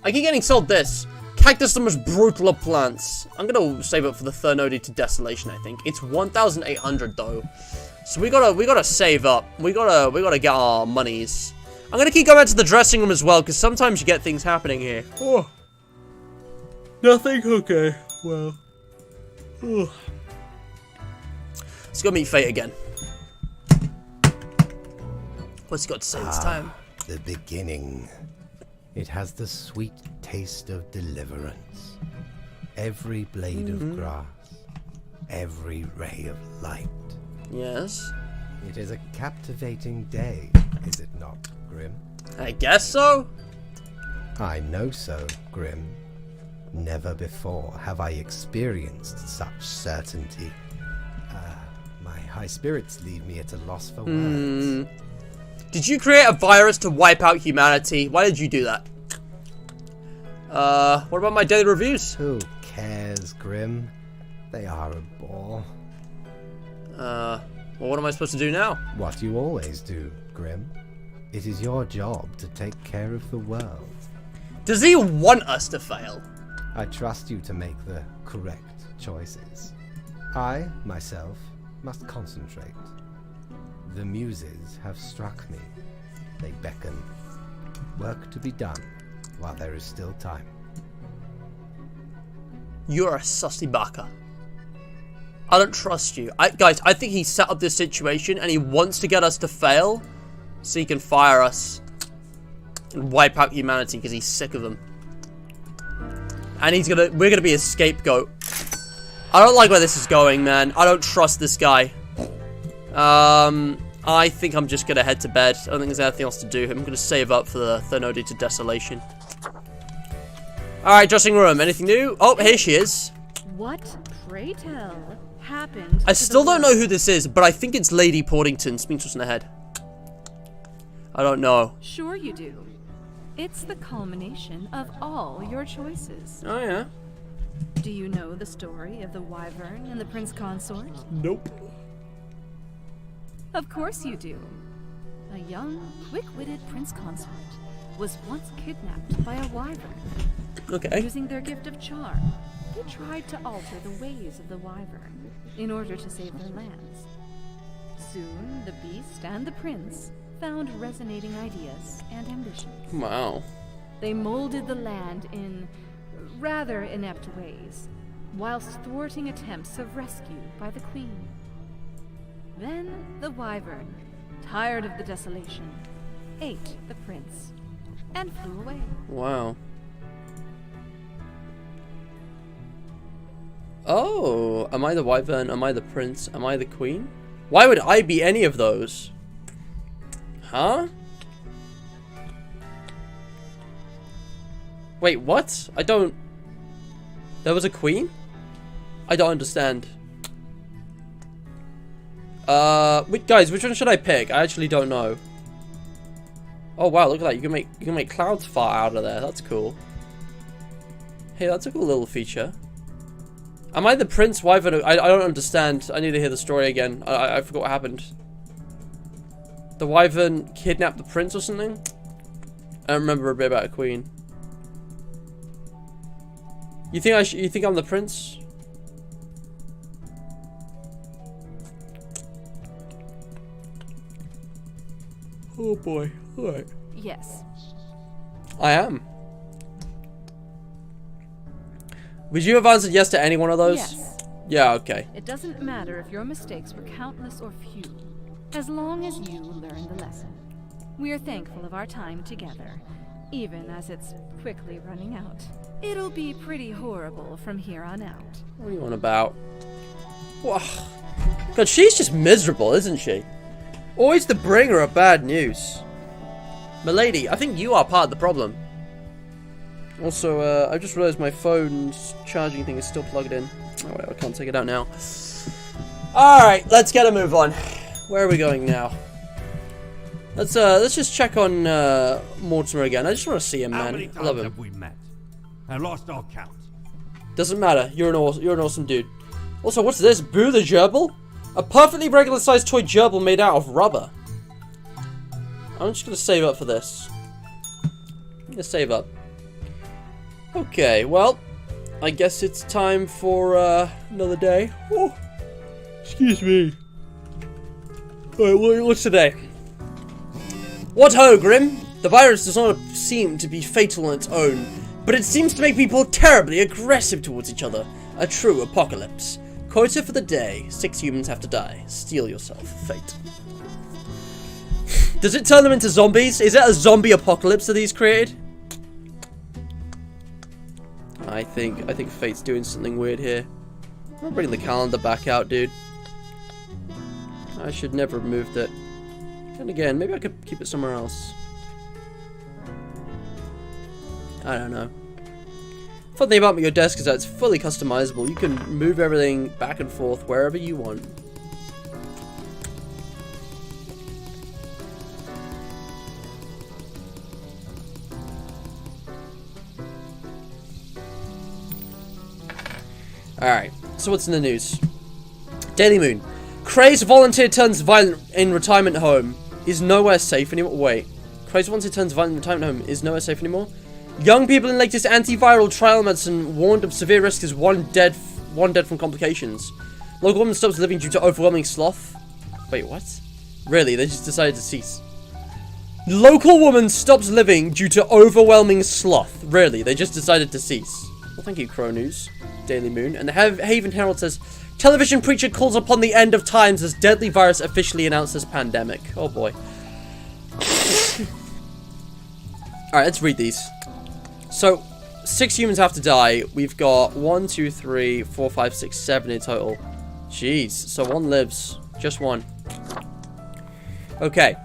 I keep getting sold this. Cactus the most brutal of plants. I'm gonna save up for the Thernody to Desolation, I think. It's 1,800 though. So we gotta save up. We gotta get our monies. I'm gonna keep going back to the dressing room as well, because sometimes you get things happening here. Oh. Nothing? Okay. Well. Oh. Let's go meet Fate again. What's he got to say this time? The beginning. It has the sweet taste of deliverance. Every blade of grass, every ray of light. Yes. It is a captivating day, is it not, Grim? I guess so. I know so, Grim. Never before have I experienced such certainty. My high spirits leave me at a loss for words. Did you create a virus to wipe out humanity? Why did you do that? What about my daily reviews? Who cares, Grim? They are a bore. Well, what am I supposed to do now? What you always do, Grim. It is your job to take care of the world. Does he want us to fail? I trust you to make the correct choices. I, myself, must concentrate. The muses have struck me. They beckon. Work to be done while there is still time. You're a sussy baka. I don't trust you. Guys, I think he set up this situation and he wants to get us to fail so he can fire us and wipe out humanity because he's sick of them. And we're gonna be a scapegoat. I don't like where this is going, man. I don't trust this guy. I think I'm just gonna head to bed. I don't think there's anything else to do. I'm gonna save up for the Thernody to Desolation. Alright, dressing room. Anything new? Oh, here she is. What, pray tell, happened? I still don't know who this is, but I think it's Lady Portington. Speaks what's in her head. I don't know. Sure you do. It's the culmination of all your choices. Oh, yeah. Do you know the story of the Wyvern and the Prince Consort? Nope. Of course you do. A young, quick-witted Prince Consort was once kidnapped by a Wyvern. Okay. Using their gift of charm, they tried to alter the ways of the Wyvern in order to save their lands. Soon, the beast and the prince found resonating ideas and ambitions. Wow. They molded the land in rather inept ways, whilst thwarting attempts of rescue by the queen. Then the Wyvern, tired of the desolation, ate the prince and flew away. Wow. Oh, am I the Wyvern? Am I the prince? Am I the queen? Why would I be any of those? Huh? Wait, what? I don't... There was a queen? I don't understand. Wait, guys, which one should I pick? I actually don't know. Oh wow, look at that. You can make clouds fart out of there. That's cool. Hey, that's a cool little feature. Am I the prince, Wyvern? I don't understand. I need to hear the story again. I forgot what happened. The Wyvern kidnapped the prince or something? I don't remember a bit about a queen. You think I'm the prince? Oh boy. Alright. Yes. I am. Would you have answered yes to any one of those? Yes. Yeah, okay. It doesn't matter if your mistakes were countless or few, as long as you learn the lesson. We are thankful of our time together, even as it's quickly running out. It'll be pretty horrible from here on out. What are you on about? Whoa. God, she's just miserable, isn't she? Always the bringer of bad news. Milady, I think you are part of the problem. Also, I just realized my phone's charging thing is still plugged in. Oh, wait, I can't take it out now. Alright, let's get a move on. Where are we going now? Let's just check on Mortimer again. I just want to see him, How man. many I times love him. have we met? I lost all count. Doesn't matter. You're an awesome dude. Also, what's this? Boo the gerbil? A perfectly regular-sized toy gerbil made out of rubber. I'm just gonna save up for this. I'm gonna save up. Okay, well, I guess it's time for another day. Oh, excuse me. Alright, what's today? What ho, Grim? The virus does not seem to be fatal on its own, but it seems to make people terribly aggressive towards each other. A true apocalypse. Quota for the day. 6 humans have to die. Steel yourself. Fate. Does it turn them into zombies? Is it a zombie apocalypse that he's created? I think Fate's doing something weird here. I'm gonna bring the calendar back out, dude. I should never have moved it. And again, maybe I could keep it somewhere else. I don't know. Fun thing about your desk is that it's fully customizable. You can move everything back and forth wherever you want. Alright, so what's in the news? Daily Moon. Crazed volunteer turns violent in retirement home. Is nowhere safe anymore. Wait. Crazed volunteer turns violent in retirement home. Is nowhere safe anymore? Young people in latest antiviral trial medicine warned of severe risk as one dead from complications. Local woman stops living due to overwhelming sloth. Wait, what? Really? They just decided to cease. Local woman stops living due to overwhelming sloth. Really? They just decided to cease. Well, thank you, Crow News. Daily Moon. And the Haven Herald says, television preacher calls upon the end of times as deadly virus officially announces pandemic. Oh boy. Alright, let's read these. So, 6 humans have to die. We've got 1, 2, 3, 4, 5, 6, 7 in total. Jeez. So 1 lives. Just 1. Okay.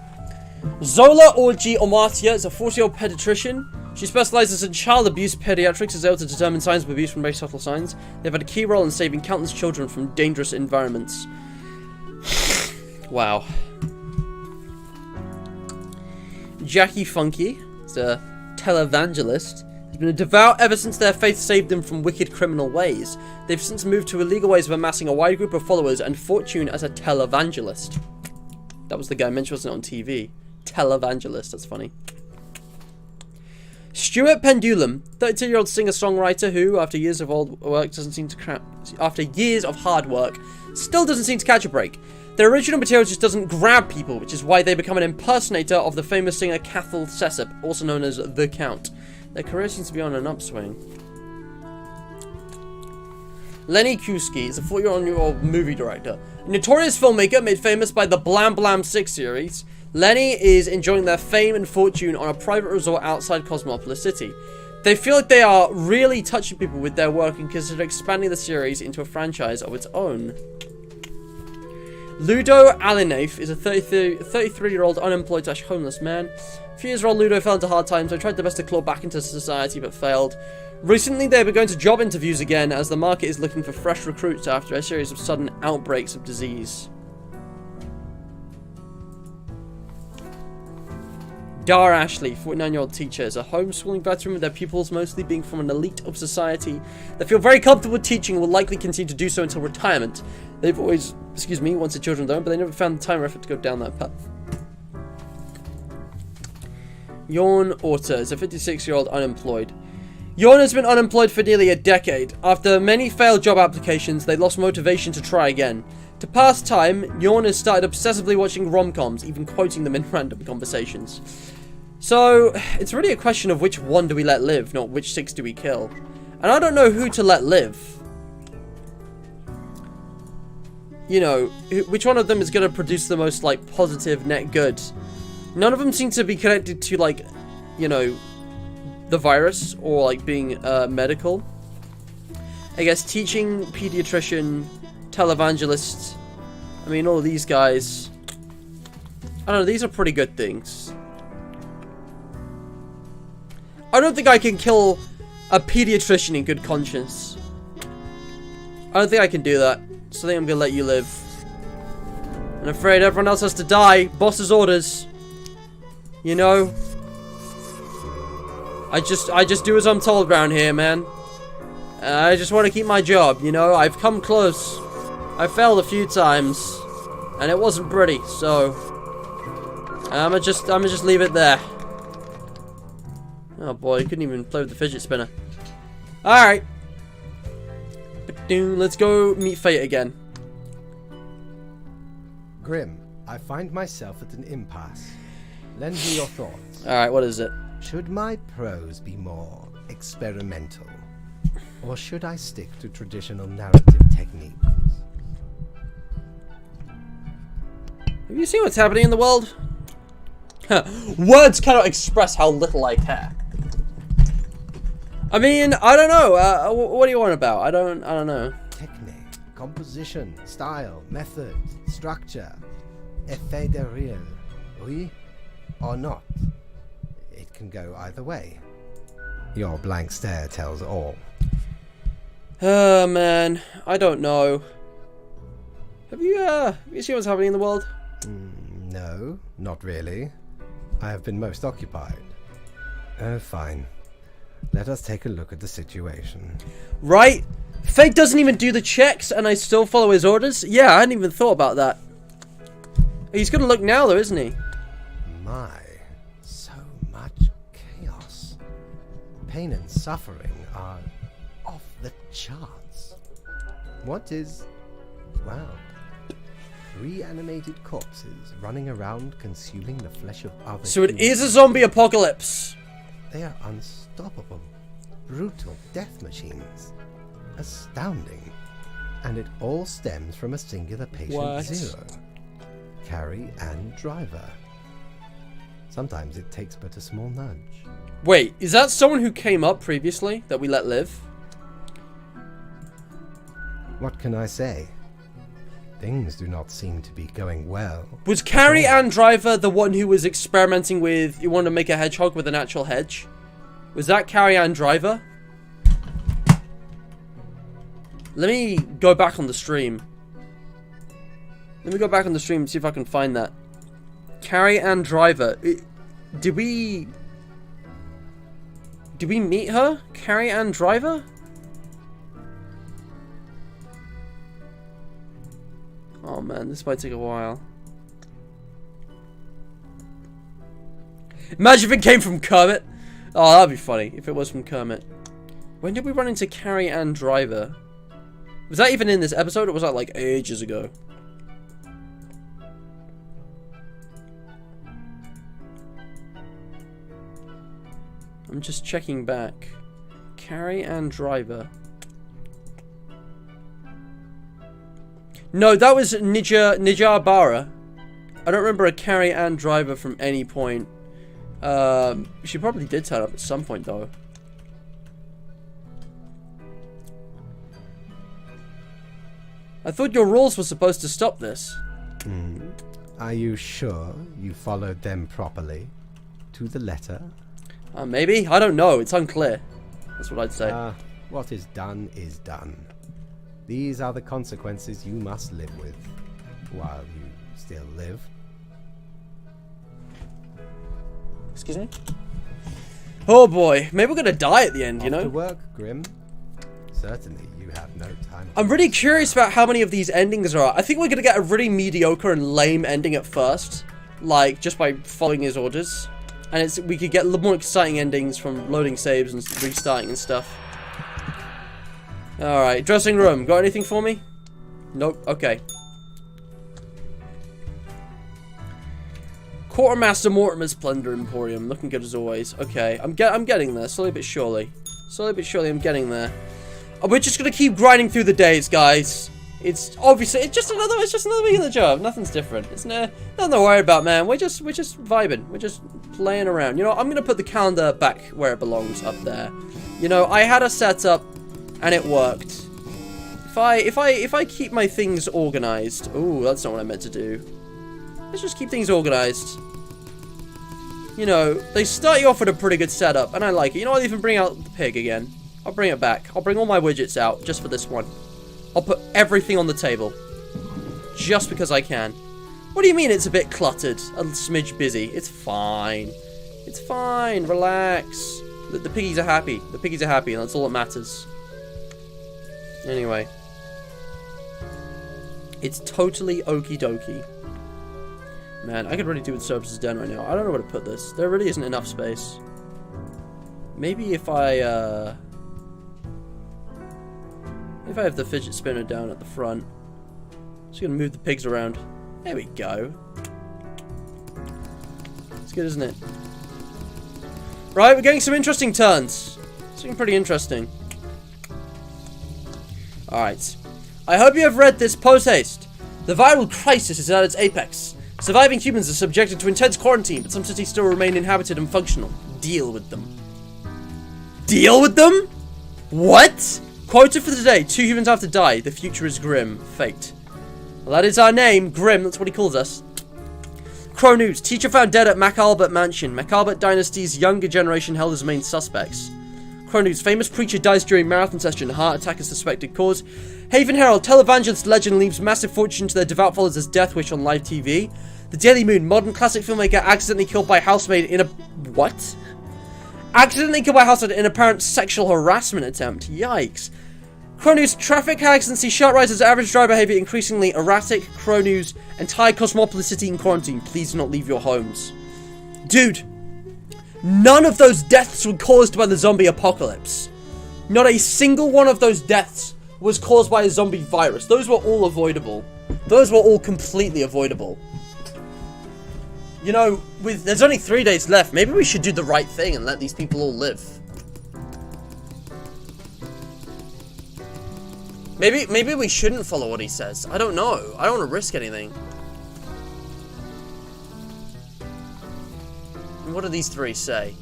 Zola Orji Omatia is a 40-year-old pediatrician. She specializes in child abuse pediatrics, is able to determine signs of abuse from very subtle signs. They've had a key role in saving countless children from dangerous environments. Wow. Jackie Funky is a televangelist. Has been a devout ever since their faith saved them from wicked criminal ways. They've since moved to illegal ways of amassing a wide group of followers and fortune as a televangelist. That was the guy mentioned, wasn't it, on TV? Televangelist, that's funny. Stuart Pendulum, 32-year-old singer-songwriter who, after years of hard work, still doesn't seem to catch a break. Their original material just doesn't grab people, which is why they become an impersonator of the famous singer Cathal Sessop, also known as The Count. Their career seems to be on an upswing. Lenny Kuski is a 40-year-old movie director. A notorious filmmaker made famous by the Blam Blam 6 series. Lenny is enjoying their fame and fortune on a private resort outside Cosmopolis City. They feel like they are really touching people with their work and consider expanding the series into a franchise of its own. Ludo Alinaf is a 33-year-old unemployed / homeless man. A few years old, Ludo fell into hard times, so tried their best to claw back into society but failed. Recently, they've been going to job interviews again as the market is looking for fresh recruits after a series of sudden outbreaks of disease. Dar Ashley, 49-year-old teacher, is a homeschooling veteran with their pupils mostly being from an elite of society. They feel very comfortable teaching and will likely continue to do so until retirement. They've always, wanted children of their own, but they never found the time or effort to go down that path. Jorn Orta is a 56-year-old unemployed. Jorn has been unemployed for nearly a decade. After many failed job applications, they lost motivation to try again. To pass time, Jorn has started obsessively watching rom-coms, even quoting them in random conversations. So, it's really a question of which one do we let live, not which 6 do we kill. And I don't know who to let live. You know, which one of them is going to produce the most, like, positive net good? None of them seem to be connected to, like, you know, the virus or, like, being medical. I guess teaching, pediatrician, televangelist. I mean, all of these guys. I don't know, these are pretty good things. I don't think I can kill a pediatrician in good conscience. I don't think I can do that. So I think I'm gonna let you live. I'm afraid everyone else has to die. Boss's orders. You know? I just do as I'm told around here, man. I just want to keep my job, you know? I've come close. I failed a few times. And it wasn't pretty, so I'ma just leave it there. Oh boy, you couldn't even play with the fidget spinner. Alright. Let's go meet Fate again. Grim, I find myself at an impasse. Lend me your thoughts. Alright, what is it? Should my prose be more experimental? Or should I stick to traditional narrative techniques? Have you seen what's happening in the world? Words cannot express how little I care. I mean, I don't know. What do you want about? I don't know. Technique, composition, style, method, structure. Effet de rire. Oui or not? It can go either way. Your blank stare tells all. Oh man, I don't know. Have you seen what's happening in the world? No, not really. I have been most occupied. Oh, fine. Let us take a look at the situation. Right? Fate doesn't even do the checks and I still follow his orders? Yeah, I hadn't even thought about that. He's gonna look now though, isn't he? My, so much chaos. Pain and suffering are off the charts. What is... wow. Reanimated corpses running around consuming the flesh of others. So it is a zombie apocalypse. They are unstoppable, brutal death machines. Astounding. And it all stems from a singular patient What? zero. Carrie and driver. Sometimes it takes but a small nudge. Wait, is that someone who came up previously that we let live? What can I say? Things do not seem to be going well. Was Carrie Ann Driver the one who was experimenting with, you want to make a hedgehog with an actual hedge? Was that Carrie Ann Driver? Let me go back on the stream. Let me go back on the stream and see if I can find that. Carrie Ann Driver. Did we meet her? Carrie Ann Driver? Oh man, this might take a while. Imagine if it came from Kermit. Oh, that'd be funny if it was from Kermit. When did we run into Carrie Ann Driver? Was that even in this episode or was that like ages ago? I'm just checking back. Carrie Ann Driver. No, that was Nijar Bara. I don't remember a Carrie Ann Driver from any point. She probably did turn up at some point though. I thought your rules were supposed to stop this. Are you sure you followed them properly? To the letter? Maybe? I don't know. It's unclear. That's what I'd say. What is done is done. These are the consequences you must live with, while you still live. Excuse me? Oh boy, maybe we're gonna die at the end, you Off know? to work, Grim. Certainly you have no time. I'm really curious about how many of these endings there are. I think we're gonna get a really mediocre and lame ending at first. Like, just by following his orders. And we could get a little more exciting endings from loading saves and restarting and stuff. Alright, dressing room. Got anything for me? Nope. Okay. Quartermaster Mortimer's Plunder Emporium. Looking good as always. Okay, I'm getting there. Slowly but surely. Slowly but surely I'm getting there. We're just gonna keep grinding through the days, guys. It's obviously it's just another week in the job. Nothing's different. It's nothing to worry about, man. We're just vibing. We're just playing around. You know, I'm gonna put the calendar back where it belongs, up there. You know, I had a setup and it worked. If I keep my things organized. Ooh, that's not what I meant to do. Let's just keep things organized. You know, they start you off with a pretty good setup, and I like it. You know, I'll even bring out the pig again. I'll bring it back. I'll bring all my widgets out just for this one. I'll put everything on the table. Just because I can. What do you mean it's a bit cluttered? A smidge busy? It's fine. It's fine. Relax. The piggies are happy. The piggies are happy, and that's all that matters. Anyway. It's totally okie dokie. Man, I could really do with Services Den right now. I don't know where to put this. There really isn't enough space. Maybe if I have the fidget spinner down at the front. Just gonna move the pigs around. There we go. It's good, isn't it? Right, we're getting some interesting turns. It's looking pretty interesting. Alright. I hope you have read this post-haste. The viral crisis is at its apex. Surviving humans are subjected to intense quarantine, but some cities still remain inhabited and functional. Deal with them. Deal with them? What? Quoted for today, 2 humans have to die. The future is grim. Fate. Well, that is our name. Grim, that's what he calls us. Crow News. Teacher found dead at MacAlbert Mansion. MacAlbert Dynasty's younger generation held as main suspects. Crow News. Famous preacher dies during marathon session. Heart attack is suspected cause. Haven Herald. Televangelist legend leaves massive fortune to their devout followers as death wish on live TV. The Daily Moon. Modern classic filmmaker accidentally killed by housemaid in a... What? Accidentally killed by housemaid in apparent sexual harassment attempt. Yikes. Crow News. Traffic accidents see sharp rise as average driver behavior increasingly erratic. Crow News. Entire Cosmopolis city in quarantine. Please do not leave your homes. Dude. None of those deaths were caused by the zombie apocalypse. Not a single one of those deaths was caused by a zombie virus. Those were all avoidable. Those were all completely avoidable. You know, there's only 3 days left. Maybe we should do the right thing and let these people all live. Maybe we shouldn't follow what he says. I don't know. I don't want to risk anything. What do these 3 say?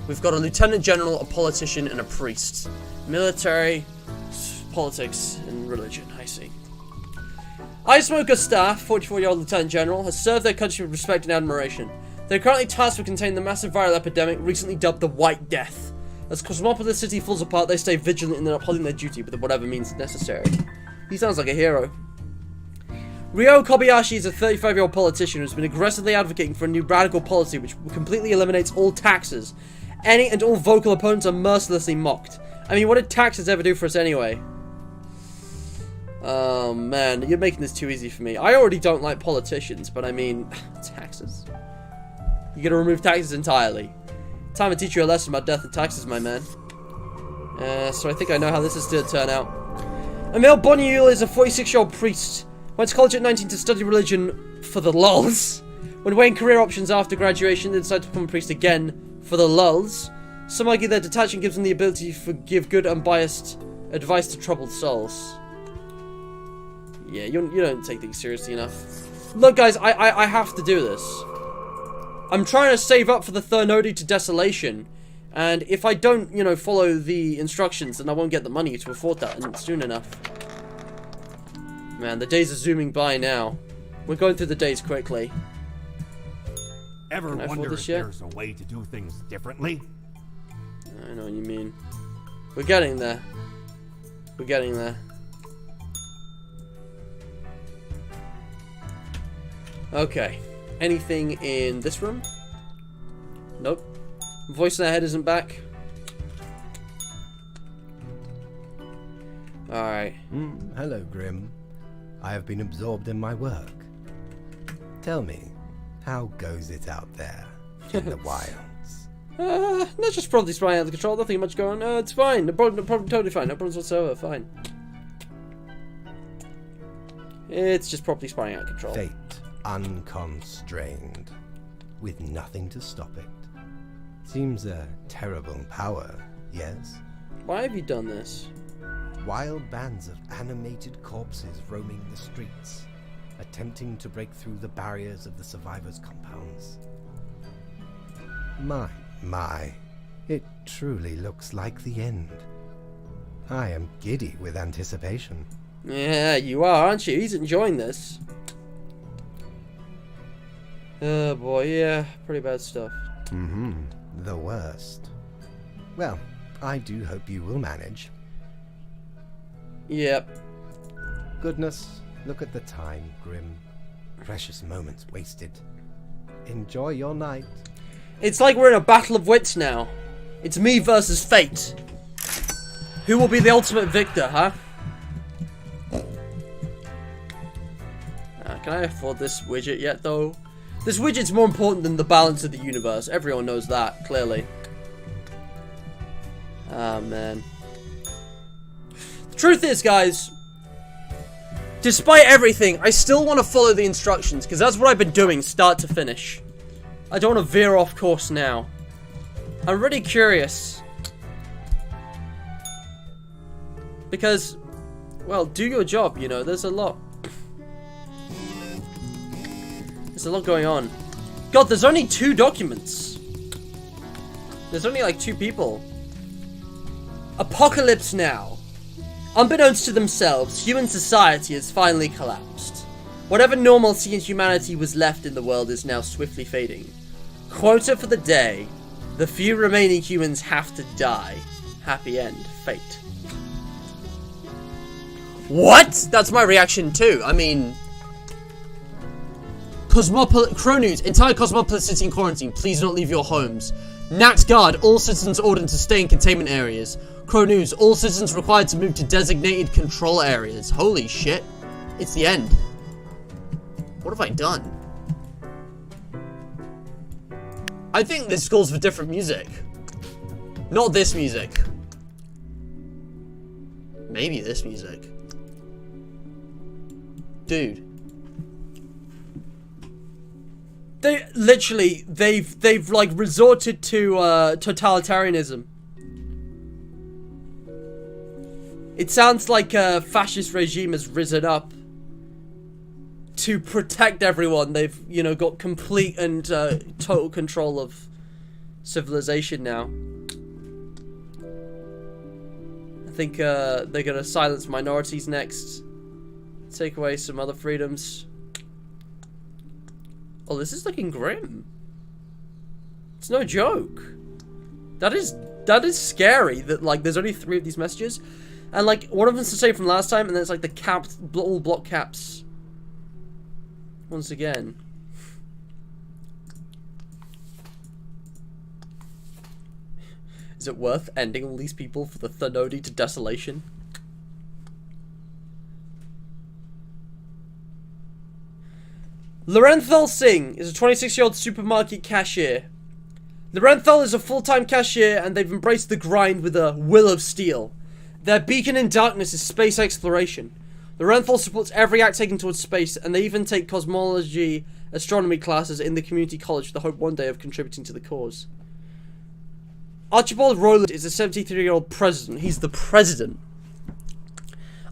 We've got a lieutenant general, a politician, and a priest. Military, politics, and religion. I see. Icesmoker staff, 44-year-old lieutenant general, has served their country with respect and admiration. They're currently tasked with containing the massive viral epidemic recently dubbed the White Death. As Cosmopolis City falls apart, they stay vigilant in upholding their duty with whatever means necessary. He sounds like a hero. Ryo Kobayashi is a 35-year-old politician who's been aggressively advocating for a new radical policy which completely eliminates all taxes. Any and all vocal opponents are mercilessly mocked. I mean, what did taxes ever do for us anyway? Oh man, you're making this too easy for me. I already don't like politicians, but I mean, taxes. You gotta remove taxes entirely. Time to teach you a lesson about death and taxes, my man. So I think I know how this is to turn out. Emil Boniul is a 46-year-old priest. Went to college at 19 to study religion for the lulz. When weighing career options after graduation, they decided to become a priest again for the lulz. Some argue that detachment gives them the ability to give good, unbiased advice to troubled souls. Yeah, you don't take things seriously enough. Look, guys, I have to do this. I'm trying to save up for the Thernodi to Desolation, and if I don't, you know, follow the instructions, then I won't get the money to afford that soon enough. Man, the days are zooming by now. We're going through the days quickly. Ever wonder if there's a way to do things differently? I know what you mean. We're getting there. We're getting there. Okay. Anything in this room? Nope. Voice in our head isn't back. Alright. Hello, Grim. I have been absorbed in my work. Tell me, how goes it out there in the wilds? Not just probably spying out of control. Nothing much going on. It's fine. No problem, totally fine. No problems whatsoever. Fine. It's just probably spying out of control. Fate unconstrained, with nothing to stop it. Seems a terrible power, yes? Why have you done this? Wild bands of animated corpses roaming the streets, attempting to break through the barriers of the survivors' compounds. My, it truly looks like the end. I am giddy with anticipation. Yeah, you are, aren't you? He's enjoying this. Oh boy, yeah, pretty bad stuff. The worst. Well, I do hope you will manage. Yep. Goodness, look at the time, Grim. Precious moments wasted. Enjoy your night. It's like we're in a battle of wits now. It's me versus fate. Who will be the ultimate victor, huh? Can Can I afford this widget yet, though? This widget's more important than the balance of the universe. Everyone knows that, clearly. Ah, man. The truth is, guys, despite everything, I still want to follow the instructions, because that's what I've been doing, start to finish. I don't want to veer off course now. I'm really curious. Because, well, do your job, you know, there's a lot. There's a lot going on. God, there's only 2 documents. There's only like 2 people. Apocalypse now. Unbeknownst to themselves, human society has finally collapsed. Whatever normalcy and humanity was left in the world is now swiftly fading. Quota for the day. The few remaining humans have to die. Happy end. Fate. What? That's my reaction too. I mean... Crow News. Entire Cosmopolis city in quarantine. Please don't leave your homes. Nat Guard. All citizens ordered to stay in containment areas. Crow News. All citizens required to move to designated control areas. Holy shit. It's the end. What have I done? I think this calls for different music. Not this music. Maybe this music. Dude. They literally, they've like resorted to totalitarianism. It sounds like a fascist regime has risen up to protect everyone. They've, you know, got complete and total control of civilization now. I think they're gonna silence minorities next. Take away some other freedoms. Oh, this is looking grim. It's no joke. That is scary that like there's only 3 of these messages. And like one of them's the same from last time, and then it's like the capped, all block caps. Once again. Is it worth ending all these people for the Thanodi to desolation? Lorenthal Singh is a 26-year-old supermarket cashier. Lorenthal is a full-time cashier, and they've embraced the grind with a will of steel. Their beacon in darkness is space exploration. Lorenthal supports every act taken towards space, and they even take cosmology astronomy classes in the community college with the hope one day of contributing to the cause. Archibald Rowland is a 73-year-old president. He's the president.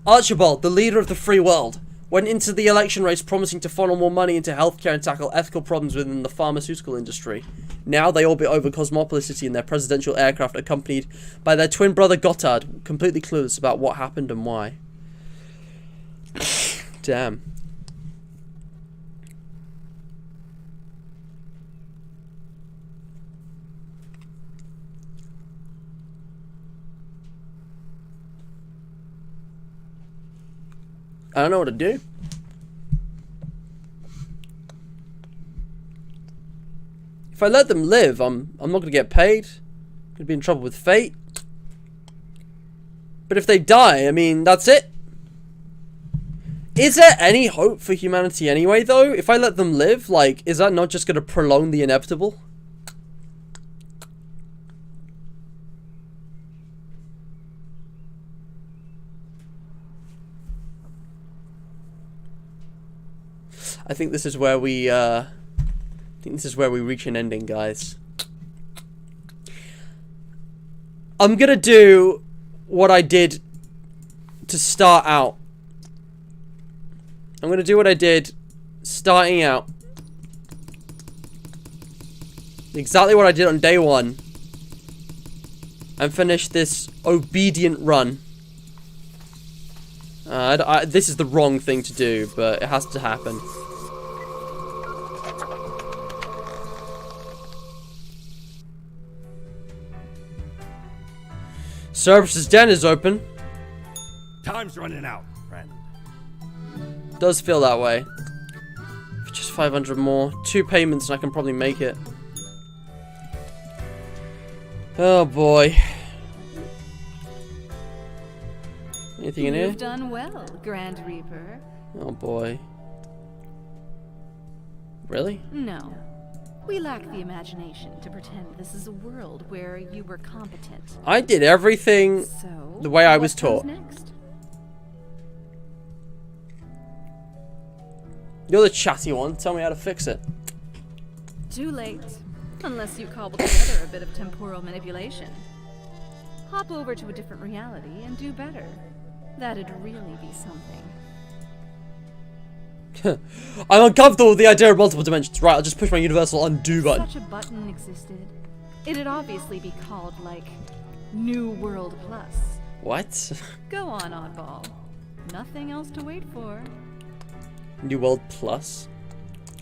Archibald, the leader of the free world, went into the election race promising to funnel more money into healthcare and tackle ethical problems within the pharmaceutical industry. Now they orbit over Cosmopolis City in their presidential aircraft, accompanied by their twin brother Gotthard, completely clueless about what happened and why. Damn. I don't know what to do. If I let them live, I'm not going to get paid. I'm going to be in trouble with fate. But if they die, I mean, that's it. Is there any hope for humanity anyway, though? If I let them live, like, is that not just going to prolong the inevitable? I think this is where we, reach an ending, guys. I'm gonna do what I did to start out. I'm gonna do what I did starting out. Exactly what I did on day 1. And finish this obedient run. This is the wrong thing to do, but it has to happen. Services Den is open. Time's running out, friend. Does feel that way. For just 500 more. 2 payments and I can probably make it. Oh boy. Anything in here? You've done well, Grand Reaper. Oh boy. Really? No. We lack the imagination to pretend this is a world where you were competent. I did everything So, the way I was what comes taught. next? You're the chatty one. Tell me how to fix it. Too late. Unless you cobble together a bit of temporal manipulation. Hop over to a different reality and do better. That'd really be something. I'm uncomfortable with the idea of multiple dimensions. Right, I'll just push my universal undo button. Such a button existed. It'd obviously be called, like, New World Plus. What? Go on, oddball. Nothing else to wait for. New World Plus?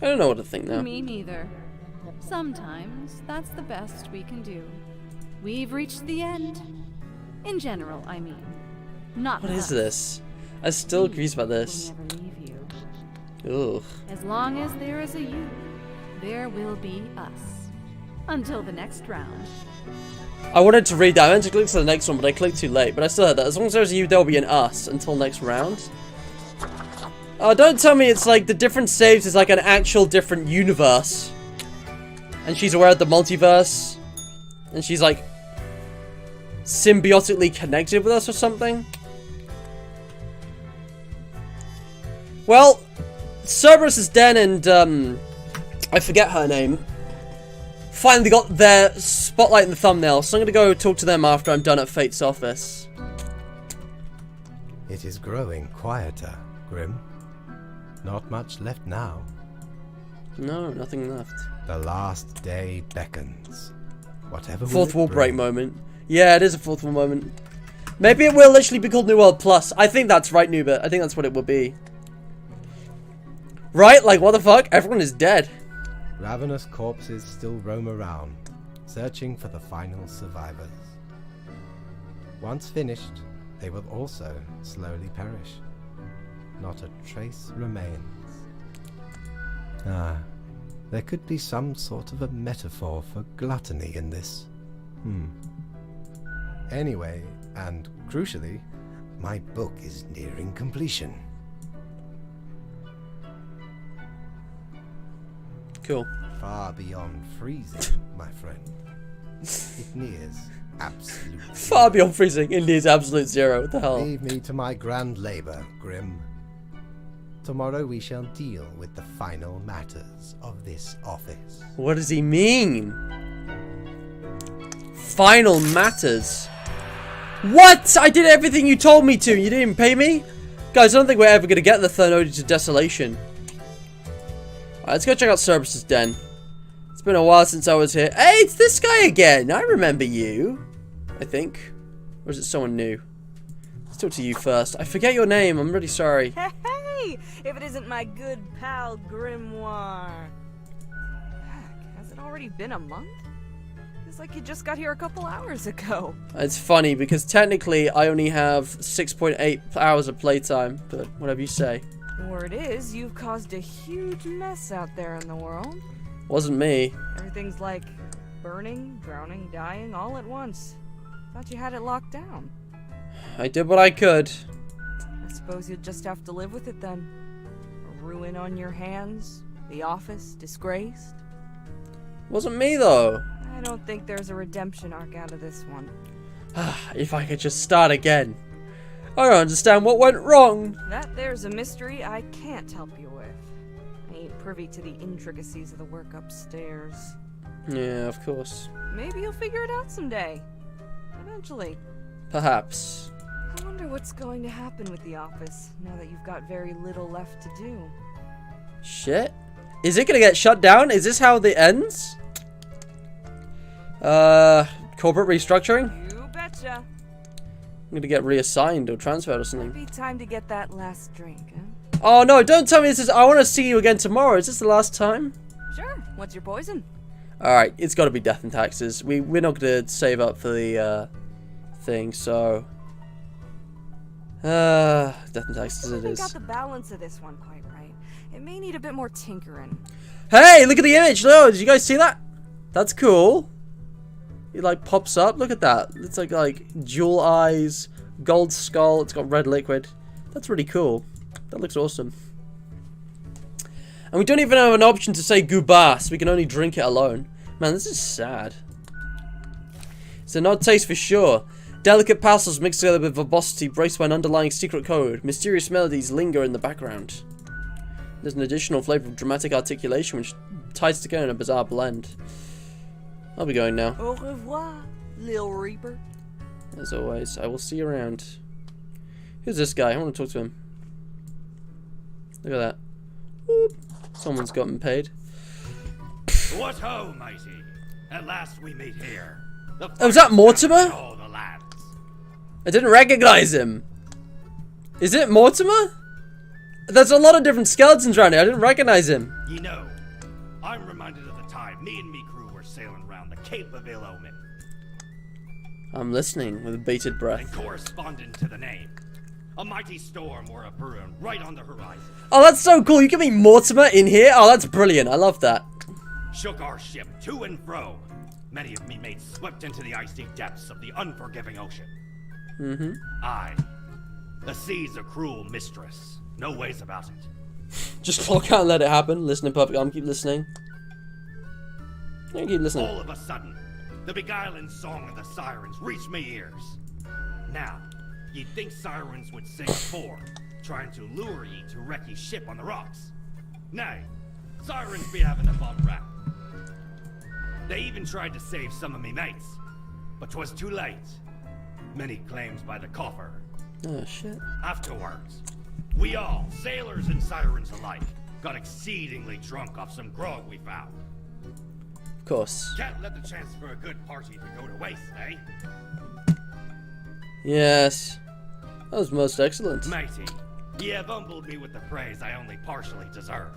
I don't know what to think now. Me neither. Sometimes that's the best we can do. We've reached the end. In general, I mean. Not What is us. this? I'm still confused about this. We'll never leave you. Ugh. As long as there is a you, there will be us. Until the next round. I wanted to read that. I meant to click to the next one, but I clicked too late. But I still heard that. As long as there's a you, there'll be an us until next round. Oh, don't tell me it's like the different saves is like an actual different universe. And she's aware of the multiverse. And she's like symbiotically connected with us or something. Well, Cerberus's Den and I forget her name, finally got their spotlight in the thumbnail, so I'm gonna go talk to them after I'm done at Fate's office. It is growing quieter, Grim. Not much left now. No, nothing left. The last day beckons. Whatever will Fourth it wall break bring. moment. Yeah, it is a fourth wall moment. Maybe it will literally be called New World Plus. I think that's right, Nubit. I think that's what it will be. Right? Like, what the fuck? Everyone is dead. Ravenous corpses still roam around, searching for the final survivors. Once finished, they will also slowly perish. Not a trace remains. Ah, there could be some sort of a metaphor for gluttony in this. Anyway, and crucially, my book is nearing completion. Cool. Far beyond freezing, my friend. It nears absolute Far beyond freezing. India's absolute zero. What the hell? Leave me to my grand labor, Grim. Tomorrow we shall deal with the final matters of this office. What does he mean? Final matters. What? I did everything you told me to. You didn't even pay me? Guys, I don't think we're ever going to get the third ode to Desolation. Alright, let's go check out Cerberus's Den. It's been a while since I was here. Hey, it's this guy again. I remember you. I think. Or is it someone new? Let's talk to you first. I forget your name. I'm really sorry. Hey, if it isn't my good pal Grimoire. Heck, has it already been a month? It's like you just got here a couple hours ago. It's funny because technically I only have 6.8 hours of playtime, but whatever you say. Word is, you've caused a huge mess out there in the world. Wasn't me. Everything's like burning, drowning, dying all at once. Thought you had it locked down. I did what I could. I suppose you'll just have to live with it then. A ruin on your hands, the office disgraced. Wasn't me though. I don't think there's a redemption arc out of this one. If I could just start again. I don't understand what went wrong. That there's a mystery I can't help you with. I ain't privy to the intricacies of the work upstairs. Yeah, of course. Maybe you'll figure it out someday. Eventually. Perhaps. I wonder what's going to happen with the office now that you've got very little left to do. Shit. Is it gonna get shut down? Is this how it ends? Corporate restructuring? You betcha. I'm gonna get reassigned or transferred or something. Might be time to get that last drink, huh? Oh no, don't tell me this is. I want to see you again tomorrow. Is this the last time? Sure. What's your poison? Alright, it's gotta be death and taxes. We're not gonna save up for the thing, so. Death and taxes I it haven't is. got the balance of this one quite right. It may need a bit more tinkering. Hey, look at the image. No, did you guys see that? That's cool. It like pops up. Look at that. It's like jewel eyes, gold skull. It's got red liquid. That's really cool. That looks awesome. And we don't even have an option to say goodbye, so we can only drink it alone. Man, this is sad. It's an odd taste for sure. Delicate pastels mixed together with verbosity, braced by an underlying secret code. Mysterious melodies linger in the background. There's an additional flavor of dramatic articulation which ties together in a bizarre blend. I'll be going now. Au revoir, Lil Reaper. As always, I will see you around. Who's this guy? I want to talk to him. Look at that. Whoop. Someone's gotten paid. What ho, matey! At last we meet here. Oh, was that Mortimer? All the lads. I didn't recognize him. Is it Mortimer? There's a lot of different skeletons around here. I didn't recognize him. You know, I'm reminded of the time me and me crew were sailing around the Cape of Ill Omen. I'm listening with bated breath. And corresponding to the name, a mighty storm were a brewing right on the horizon. Oh, that's so cool. You can meet Mortimer in here? Oh, that's brilliant. I love that. Shook our ship to and fro. Many of me mates swept into the icy depths of the unforgiving ocean. Mm-hmm. Aye, the sea's a cruel mistress. No ways about it. Just clock out and let it happen. Listen in perfect arm. Keep listening. Yeah, keep listening. All of a sudden, the beguiling song of the sirens reached me ears. Now, you'd think sirens would sing for, trying to lure ye to wreck ye ship on the rocks. Nay, sirens be having a bum rap. They even tried to save some of me mates, but 'twas too late. Many claims by the coffer. Oh, shit. Afterwards, we all, sailors and sirens alike, got exceedingly drunk off some grog we found. Of course. Can't let the chance for a good party to go to waste, eh? Yes. That was most excellent. Matey, ye have humbled me with the praise I only partially deserve.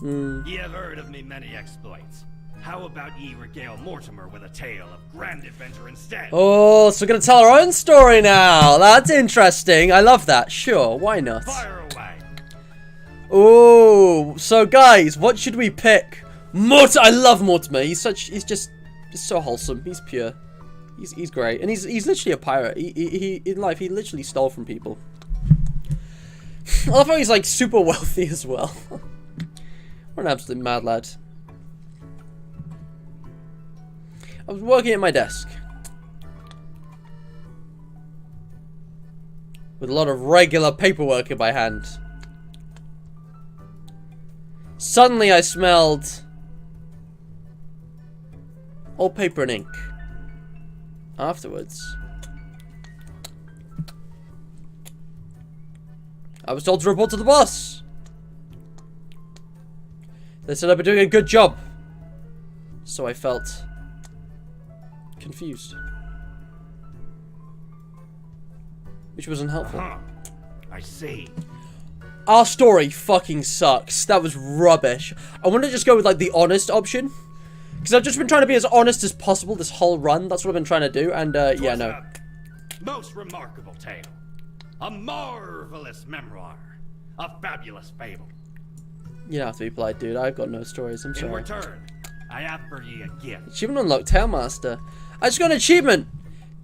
Ye have heard of me many exploits. How about ye regale Mortimer with a tale of grand adventure instead? Oh, so we're gonna tell our own story now. That's interesting. I love that. Sure, why not? Fire away. Oh, so guys, what should we pick? I love Mortimer. He's just so wholesome. He's pure. He's great, and he's literally a pirate. He in life he literally stole from people. I love how he's like super wealthy as well. What an absolute mad lad. I was working at my desk with a lot of regular paperwork in my hand. Suddenly I smelled old paper and ink. Afterwards, I was told to report to the boss. They said I'd been doing a good job. So I felt confused, which was unhelpful. I see. Our story fucking sucks. That was rubbish. I want to just go with like the honest option, because I've just been trying to be as honest as possible this whole run. That's what I've been trying to do, and yeah, no. Most remarkable tale, a marvelous memoir, a fabulous fable. You don't have to be polite, dude. I've got no stories. I'm In sorry. return, I have for ye a gift. Achievement unlocked, Tailmaster. I just got an achievement.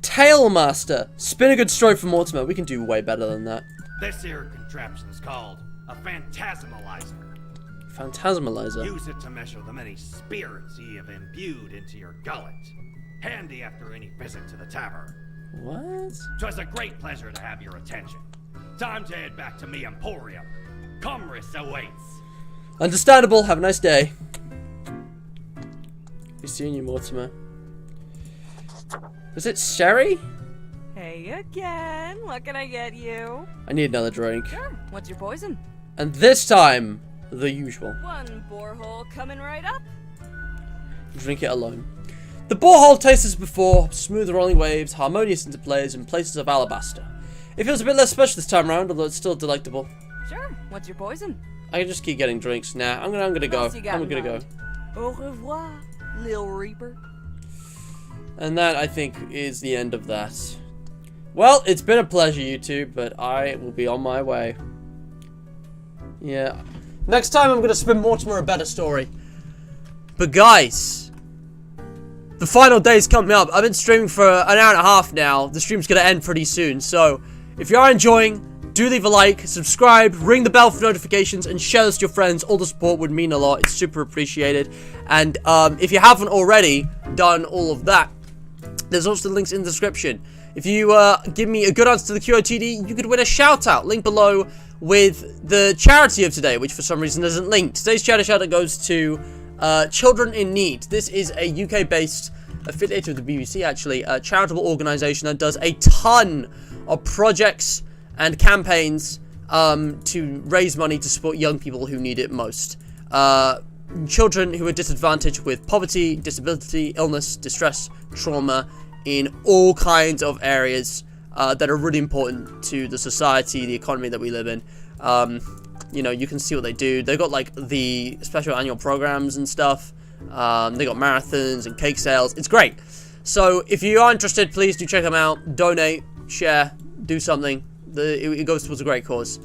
Tailmaster. Spin a good story for Mortimer. We can do way better than that. This here contraption's called a phantasmalizer. Phantasmalizer. Use it to measure the many spirits ye have imbued into your gullet. Handy after any visit to the tavern. What? 'Twas a great pleasure to have your attention. Time to head back to me emporium. Commerce awaits. Understandable. Have a nice day. Be seeing you, Mortimer. Was it Sherry? Hey again. What can I get you? I need another drink. Sure. What's your poison? And this time, the usual. One borehole coming right up. Drink it alone. The borehole tastes as before, smooth rolling waves, harmonious interplays, and places of alabaster. It feels a bit less special this time around, although it's still delectable. Sure. What's your poison? I can just keep getting drinks. Nah, I'm gonna go. else you got I'm in gonna go. mind? Au revoir, Lil Reaper. And that, I think, is the end of that. Well, it's been a pleasure, you two, but I will be on my way. Yeah. Next time, I'm gonna spin Mortimer a better story. But guys, the final day's coming up. I've been streaming for an hour and a half now. The stream's gonna end pretty soon, so if you are enjoying, do leave a like, subscribe, ring the bell for notifications, and share this with your friends. All the support would mean a lot. It's super appreciated. And if you haven't already done all of that, there's also the links in the description. If you give me a good answer to the QOTD, you could win a shout out. Link below with the charity of today, which for some reason isn't linked. Today's charity shout out goes to Children in Need. This is a UK-based, affiliated with the BBC actually, a charitable organisation that does a ton of projects and campaigns to raise money to support young people who need it most. Children who are disadvantaged with poverty, disability, illness, distress, trauma, in all kinds of areas that are really important to the society, the economy that we live in. You know, you can see what they do. They've got like the special annual programs and stuff. They got marathons and cake sales. It's great. So if you are interested, please do check them out. Donate, share, do something. It goes towards a great cause.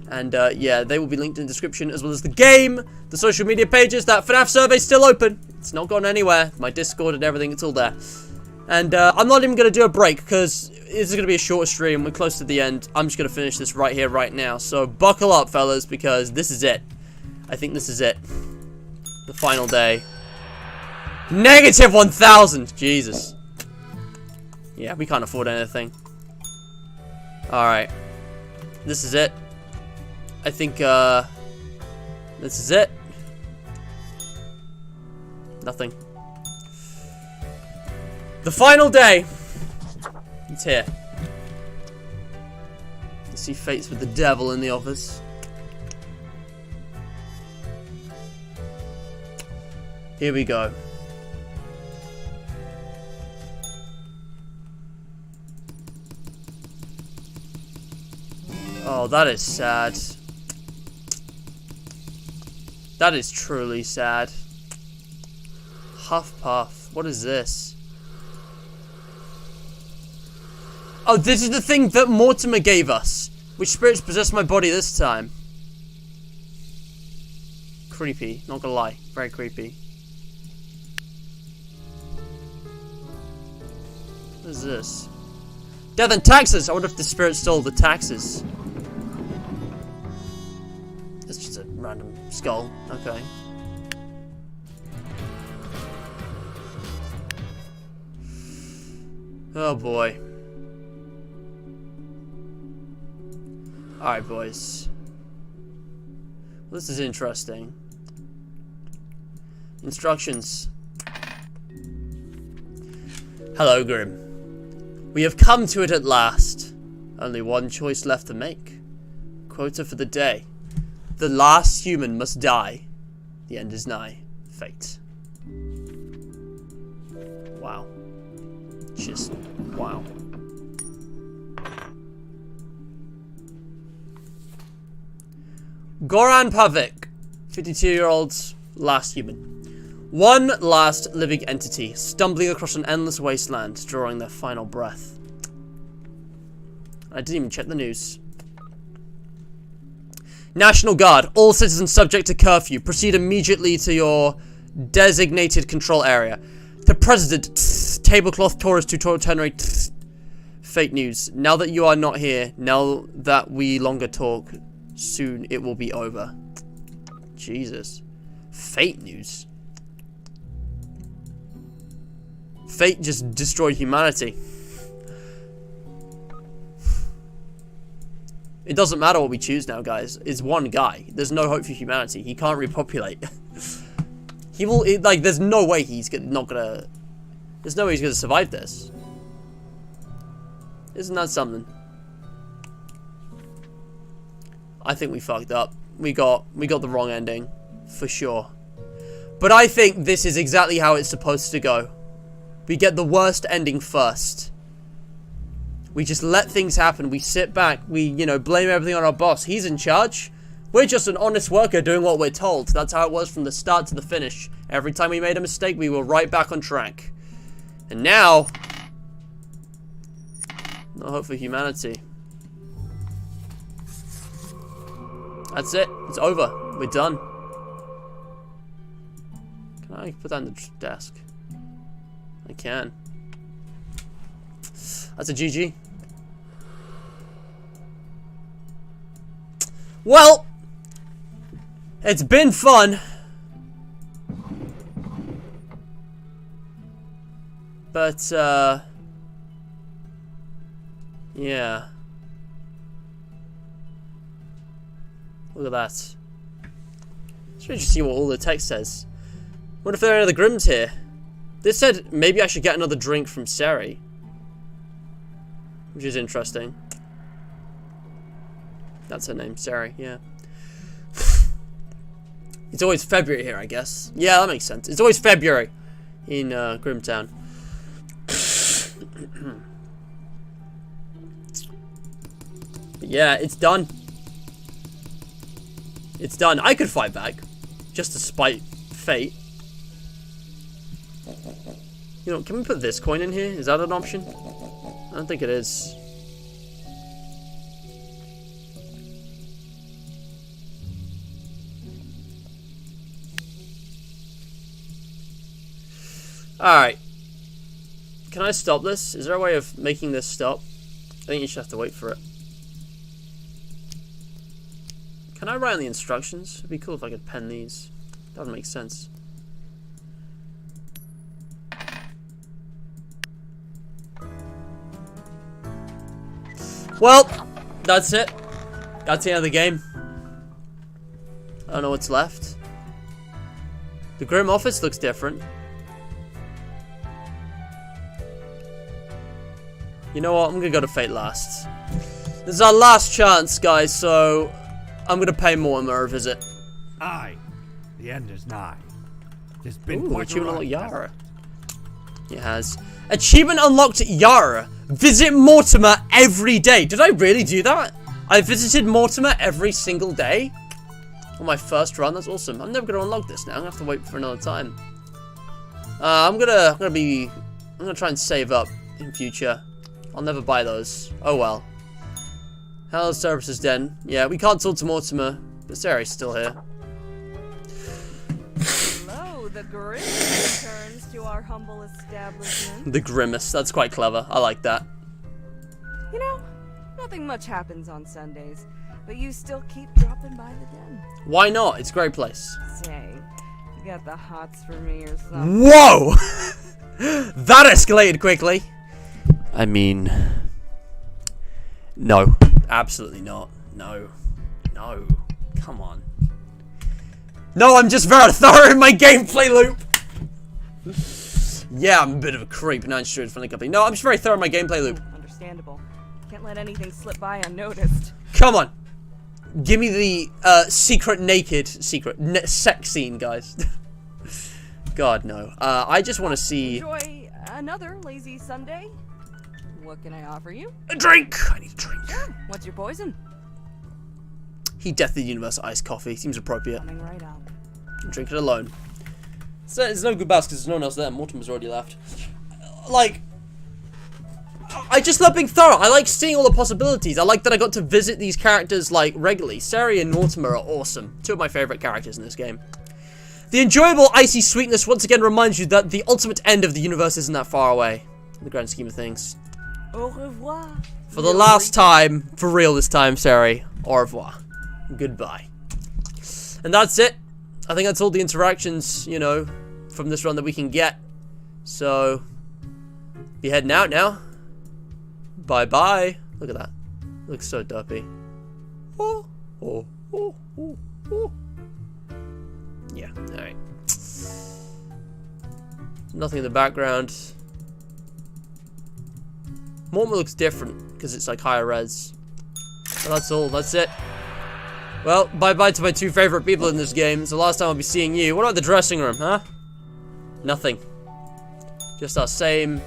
And yeah, they will be linked in the description, as well as the game, the social media pages. That FNAF survey's still open. It's not gone anywhere. My Discord and everything, it's all there. And I'm not even going to do a break, because this is going to be a shorter stream. We're close to the end. I'm just going to finish this right here, right now. So buckle up, fellas, because this is it. I think this is it. The final day. Negative 1,000! Jesus. Yeah, we can't afford anything. Alright. This is it. I think, this is it. Nothing. The final day. It's here. You see fates with the devil in the office. Here we go. Oh, that is sad. That is truly sad. Huff Puff. What is this? Oh, this is the thing that Mortimer gave us. Which spirits possess my body this time? Creepy. Not gonna lie. Very creepy. What is this? Death and taxes! I wonder if the spirit stole the taxes. It's just a random skull. Okay. Oh boy. Alright, boys. This is interesting. Instructions. Hello, Grim. We have come to it at last. Only one choice left to make. Quota for the day. The last human must die. The end is nigh. Fate. Wow. Just wow. Goran Pavic, 52-year-old, last human. One last living entity, stumbling across an endless wasteland, drawing their final breath. I didn't even check the news. National Guard, all citizens subject to curfew, proceed immediately to your designated control area. The President, tablecloth Taurus tutorial. Fake news. Now that you are not here, now that we longer talk, soon it will be over. Jesus. Fate news. Fate just destroyed humanity. It doesn't matter what we choose now, guys. It's one guy. There's no hope for humanity. He can't repopulate. He will, like, there's no way he's not gonna... There's no way he's gonna survive this. Isn't that something? I think we fucked up. We got the wrong ending. For sure. But I think this is exactly how it's supposed to go. We get the worst ending first. We just let things happen. We sit back. We, you know, blame everything on our boss. He's in charge. We're just an honest worker doing what we're told. That's how it was from the start to the finish. Every time we made a mistake, we were right back on track. And now... no hope for humanity. That's it. It's over. We're done. Can I put that on the desk? I can. That's a GG. Well, it's been fun. But, yeah. Look at that. It's really to see what all the text says. Wonder if there are any other Grims here. This said maybe I should get another drink from Sari. Which is interesting. That's her name, Sari, yeah. It's always February here, I guess. Yeah, that makes sense. It's always February in Grimtown. But yeah, it's done. It's done. I could fight back. Just to spite fate. You know, can we put this coin in here? Is that an option? I don't think it is. Alright. Can I stop this? Is there a way of making this stop? I think you should have to wait for it. Can I write on the instructions? It'd be cool if I could pen these. That would make sense. Well, that's it. That's the end of the game. I don't know what's left. The Grim office looks different. You know what? I'm gonna go to Fate last. This is our last chance, guys, so I'm gonna pay Mortimer a visit. Aye, the end is nigh. There's been Ooh, quite a achievement run, unlocked hasn't Yara. It has. Achievement unlocked Yara. Visit Mortimer every day. Did I really do that? I visited Mortimer every single day? On my first run? That's awesome. I'm never gonna unlock this now. I'm gonna have to wait for another time. I'm gonna try and save up in future. I'll never buy those. Oh well. Hell's Services Den. Yeah, we can't talk to Mortimer, but Sari's still here. Hello, the Grimmest returns to our humble establishment. The Grimmest. That's quite clever. I like that. You know, nothing much happens on Sundays, but you still keep dropping by the den. Why not? It's a great place. Say, you got the hots for me or something? Whoa! That escalated quickly. I mean, no, absolutely not. No, no, come on. No, I'm just very thorough in my gameplay loop. Yeah, I'm a bit of a creep, not interested in friendly company. No, I'm just very thorough in my gameplay loop. Understandable. Can't let anything slip by unnoticed. Come on, give me the secret sex scene, guys. God no. I just want to see Enjoy another lazy Sunday. What can I offer you? a drink. I need a drink. Sure. What's your poison? He Death of the Universe iced coffee. Seems appropriate. Coming right up. Drink it alone. So it's no good boss because there's no one else there. Mortimer's already left. Like, I just love being thorough. I like seeing all the possibilities. I like that I got to visit these characters like regularly. Sari and Mortimer are awesome. Two of my favorite characters in this game. The enjoyable icy sweetness once again reminds you that the ultimate end of the universe isn't that far away in the grand scheme of things. Au revoir. For the last time, for real this time, Sari. Au revoir. Goodbye. And that's it. I think that's all the interactions, you know, from this run that we can get. So, be heading out now. Bye-bye. Look at that. Looks so dopey. Oh, oh, oh, oh, oh. Yeah, alright. Nothing in the background. Mortimer looks different, because it's like higher res. But that's all, that's it. Well, bye-bye to my two favorite people in this game. It's the last time I'll be seeing you. What about the dressing room, huh? Nothing. Just our same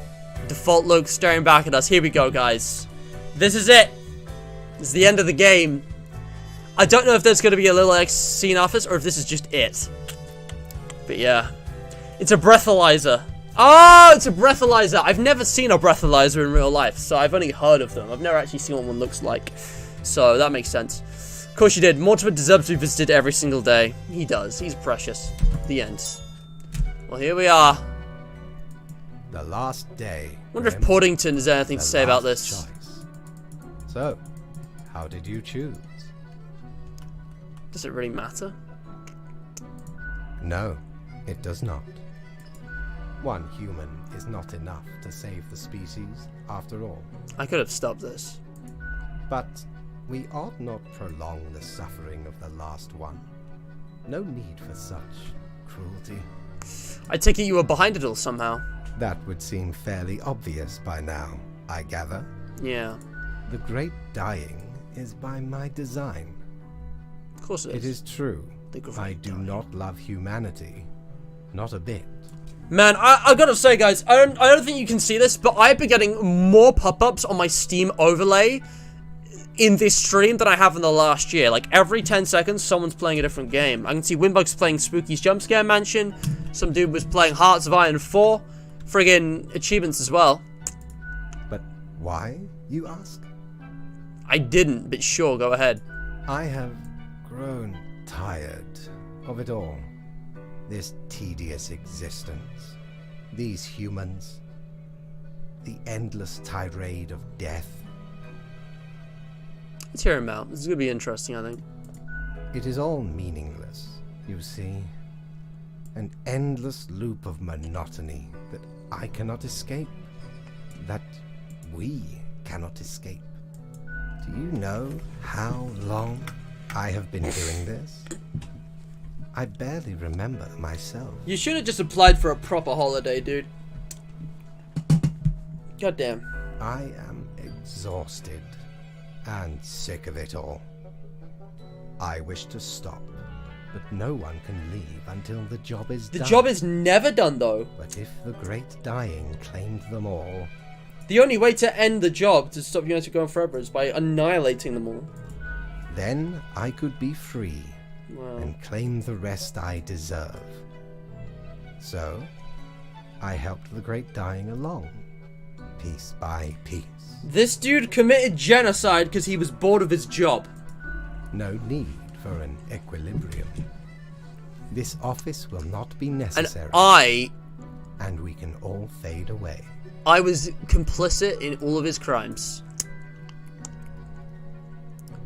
default look staring back at us. Here we go, guys. This is it. This is the end of the game. I don't know if there's going to be a little X scene after this, or if this is just it. But yeah. It's a breathalyzer. Oh, it's a breathalyzer. I've never seen a breathalyzer in real life, so I've only heard of them. I've never actually seen what one looks like. So that makes sense. Of course you did. Mortimer deserves to be visited every single day. He does. He's precious. The end. Well, here we are. The last day. Wonder if Grim. Portington has anything to The say about last this. choice. So, how did you choose? Does it really matter? No, it does not. One human is not enough to save the species, after all. I could have stopped this. But we ought not prolong the suffering of the last one. No need for such cruelty. I take it you were behind it all somehow. That would seem fairly obvious by now, I gather. Yeah. The great dying is by my design. Of course it is. It is true. The great I do dying. not love humanity. Not a bit. Man, I gotta say, guys, I don't think you can see this, but I've been getting more pop-ups on my Steam overlay in this stream than I have in the last year. Like, every 10 seconds, someone's playing a different game. I can see Winbug's playing Spooky's Jumpscare Mansion. Some dude was playing Hearts of Iron 4. Friggin' achievements as well. But why, you ask? I didn't, but sure, go ahead. I have grown tired of it all. This tedious existence. These humans. The endless tirade of death. Let's hear him out. This is gonna be interesting, I think. It is all meaningless, you see. An endless loop of monotony that I cannot escape. That we cannot escape. Do you know how long I have been doing this? I barely remember myself. You should have just applied for a proper holiday, dude. Goddamn. I am exhausted and sick of it all. I wish to stop, but no one can leave until the job is The done. job is never done, though. But if the great dying claimed them all, The only way to end the job to stop humanity going forever is by annihilating them all. then I could be free Wow. and claim the rest I deserve. So, I helped the great dying along, piece by piece. This dude committed genocide because he was bored of his job. No need for an equilibrium. This office will not be And necessary, and we can all fade away. I was complicit in all of his crimes.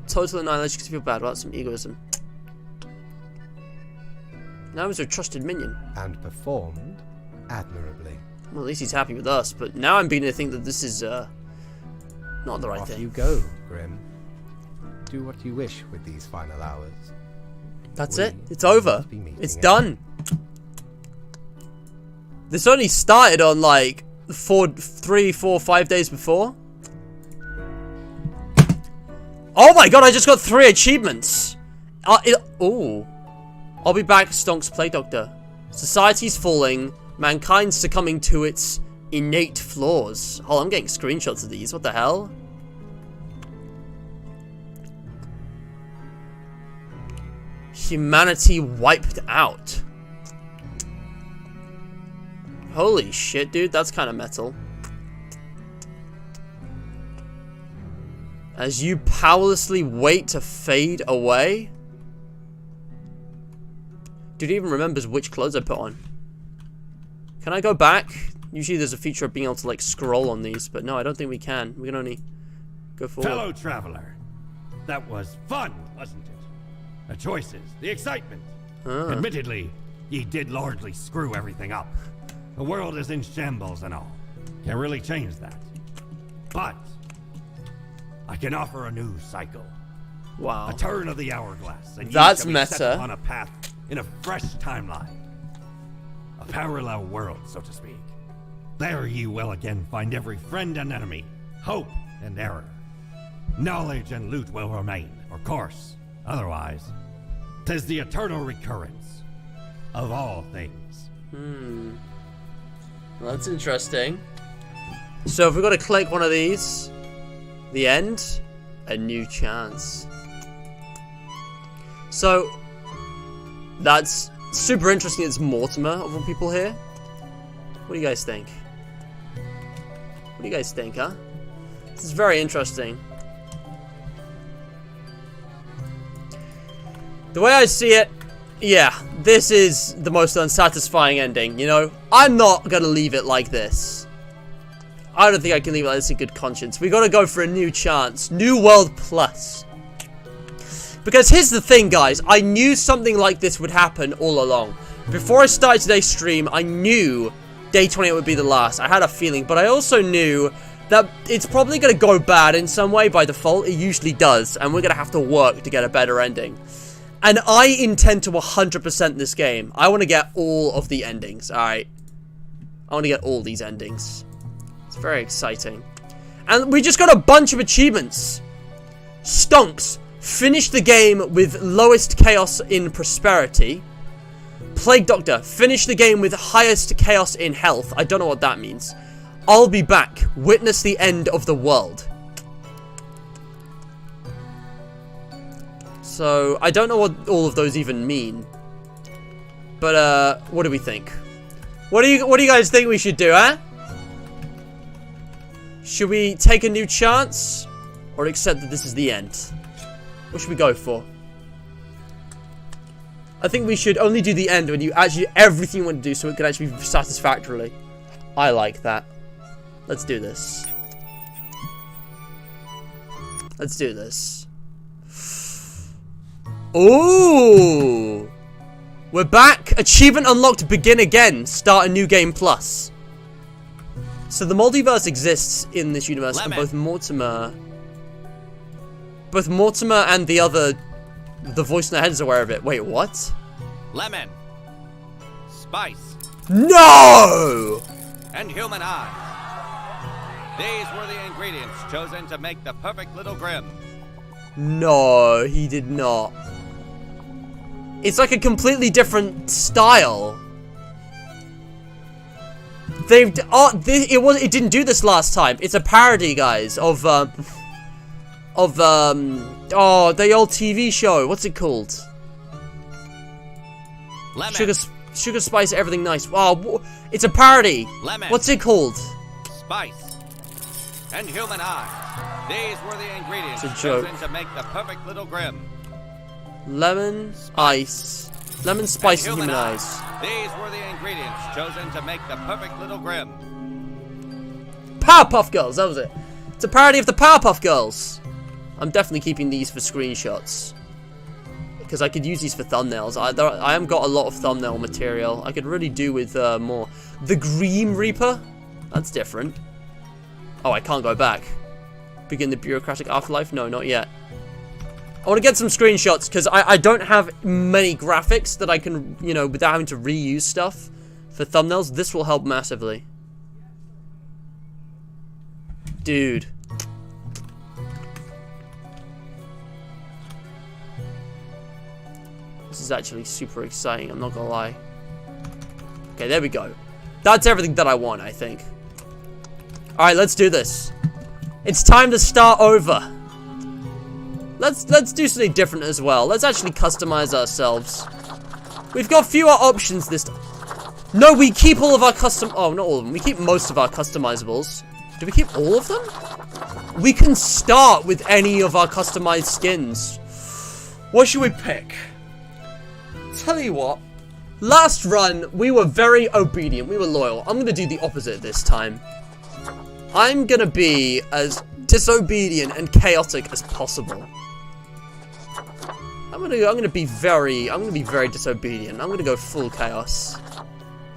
Total annihilation because you feel bad about some egoism. Now he's a trusted minion. And performed admirably. Well, at least he's happy with us, but now I'm beginning to think that this is, not the right Off thing. you go, Grim. Do what you wish with these final hours. That's We it. It's over. must be meeting It's again. done. This only started on like 3, 4, 5 days before. Oh my god! I just got 3 achievements. Oh, I'll be back. Stonk's Plague Doctor. Society's falling. Mankind succumbing to its innate flaws. Oh, I'm getting screenshots of these. What the hell? Humanity wiped out. Holy shit, dude. That's kind of metal. As you powerlessly wait to fade away. Dude even remembers which clothes I put on. Can I go back? Usually there's a feature of being able to like scroll on these, but no, I don't think we can. We can only go forward. Fellow traveler, that was fun, wasn't it? The choices, the excitement. Ah. Admittedly, ye did largely screw everything up. The world is in shambles and all. Can't really change that. But I can offer a new cycle. Wow. A turn of the hourglass, and ye That's shall be meta. set upon a path in a fresh timeline. A parallel world, so to speak. There ye will again find every friend and enemy, hope and error. Knowledge and loot will remain, of course. Otherwise, 'tis the eternal recurrence of all things. Well, that's interesting. So if we've got to click one of these, the end, a new chance. So that's super interesting. It's Mortimer of all people here. What do you guys think? What do you guys think, huh? This is very interesting. The way I see it, yeah, this is the most unsatisfying ending, you know? I'm not gonna leave it like this. I don't think I can leave it like this in good conscience. We gotta go for a new chance. New World Plus. Because here's the thing, guys. I knew something like this would happen all along. Before I started today's stream, I knew day 28 would be the last. I had a feeling, but I also knew that it's probably going to go bad in some way by default. It usually does, and we're going to have to work to get a better ending. And I intend to 100% this game. I want to get all of the endings, alright? I want to get all these endings. It's very exciting. And we just got a bunch of achievements. Stonks. Finish the game with lowest chaos in prosperity. Plague Doctor. Finish the game with highest chaos in health. I don't know what that means. I'll be back. Witness the end of the world. So, I don't know what all of those even mean. But, what do we think? What do you guys think we should do, huh? Should we take a new chance? Or accept that this is the end? What should we go for? I think we should only do the end when you actually everything you want to do so it can actually be satisfactorily. I like that. Let's do this. Let's do this. Ooh! We're back. Achievement unlocked. Begin again. Start a new game plus. So the multiverse exists in this universe, and both Mortimer and the voice in their head is aware of it. Wait, what? Lemon. Spice. No! And human eyes. These were the ingredients chosen to make the perfect little Grimm. No, he did not. It's like a completely different style. It didn't do this last time. It's a parody, guys, of the old TV show. What's it called? Lemon. Sugar Spice Everything Nice. Wow, it's a parody. Lemon. What's it called? Spice. And human eyes. These were the ingredients It's a joke. chosen to make the perfect little Grimm. Lemon, ice. Lemon, spice, and human eyes. These were the ingredients chosen to make the perfect little Grimm. Powerpuff Girls, that was it. It's a parody of the Powerpuff Girls. I'm definitely keeping these for screenshots. Because I could use these for thumbnails. I haven't got a lot of thumbnail material. I could really do with more. The Grim Reaper? That's different. Oh, I can't go back. Begin the bureaucratic afterlife? No, not yet. I want to get some screenshots because I don't have many graphics that I can, you know, without having to reuse stuff for thumbnails. This will help massively. Dude. This is actually super exciting, I'm not gonna lie. Okay, there we go. That's everything that I want, I think. Alright, let's do this. It's time to start over. Let's do something different as well. Let's actually customize ourselves. We've got fewer options this time. No, we keep all of our oh, not all of them. We keep most of our customizables. Do we keep all of them? We can start with any of our customized skins. What should we pick? Tell you what. Last run, we were very obedient. We were loyal. I'm going to do the opposite this time. I'm going to be as disobedient and chaotic as possible. I'm gonna be very disobedient. I'm gonna go full chaos.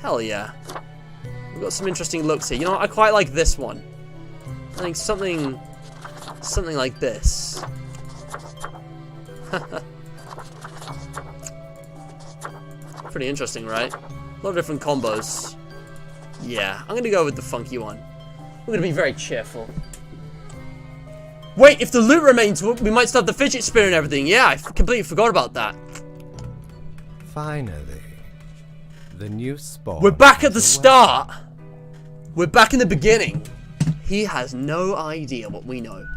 Hell yeah. We've got some interesting looks here. You know what? I quite like this one. I think something like this. Pretty interesting, right? A lot of different combos. Yeah, I'm gonna go with the funky one. We're gonna be very cheerful. Wait, if the loot remains, we might still have the fidget spinner and everything. Yeah, I completely forgot about that. Finally, the new spawn. We're back at the start. We're back in the beginning. He has no idea what we know.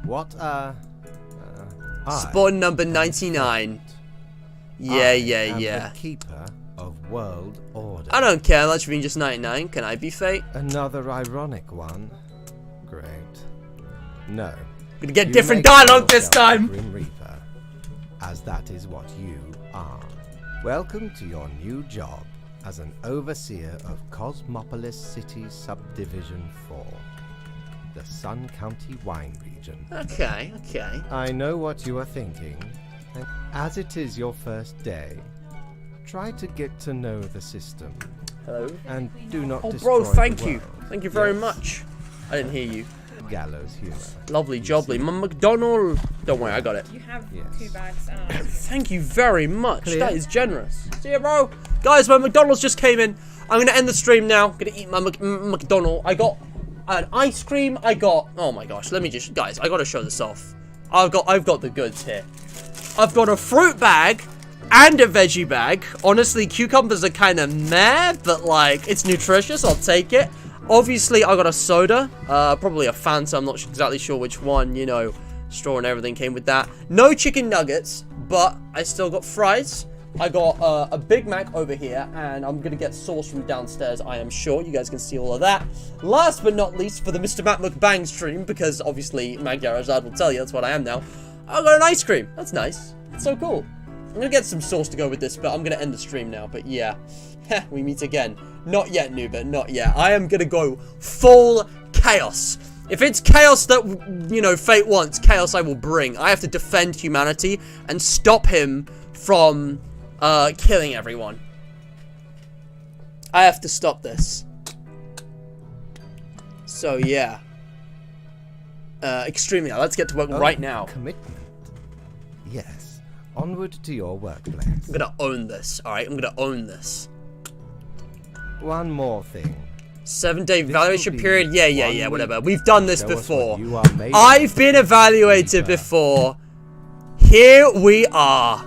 What, Spawn number 99. Yeah. I am the keeper of world order. I don't care much being just 99. Can I be fate? Another ironic one. Great. No. Gonna get You different make dialogue this yourself a time. Grim Reaper, as that is what you are. Welcome to your new job as an overseer of Cosmopolis City Subdivision 4, the Sun County Wine Region. Okay. I know what you are thinking. And as it is your first day, try to get to know the system. Hello? And do not Oh, destroy bro, thank the you. world. Thank you very Yes. much. I didn't hear you. Gallows humor. Lovely jubbly. My McDonald. Don't worry, I got it. You have Yes. 2 bags. Thank you very much. Clear. That is generous. See ya, bro. Guys, my McDonald's just came in. I'm gonna end the stream now. Gonna eat my McDonald. I got an ice cream. I got. Oh my gosh. Let me just, guys. I gotta show this off. I've got the goods here. I've got a fruit bag and a veggie bag. Honestly, cucumbers are kind of meh, but like it's nutritious. I'll take it. Obviously, I got a soda. Probably a Fanta. I'm not exactly sure which one. You know, straw and everything came with that. No chicken nuggets, but I still got fries. I got a Big Mac over here, and I'm gonna get sauce from downstairs. I am sure you guys can see all of that. Last but not least, for the Mr. Matt Mukbang stream, because obviously Magyar Azad will tell you that's what I am now. I got an ice cream. That's nice. It's so cool. I'm gonna get some sauce to go with this, but I'm gonna end the stream now. But yeah, we meet again. Not yet, Nuba, not yet. I am gonna go full chaos. If it's chaos that, you know, fate wants, chaos I will bring. I have to defend humanity and stop him from killing everyone. I have to stop this. So yeah. Extremely. Let's get to work right now. Commitment. Yes. Onward to your workplace. I'm gonna own this, alright? I'm gonna own this. One more thing. 7-day This evaluation will be period? Yeah, 1 week. whatever. We've done this Show us before. what you are made of. I've been evaluated before. Here we are.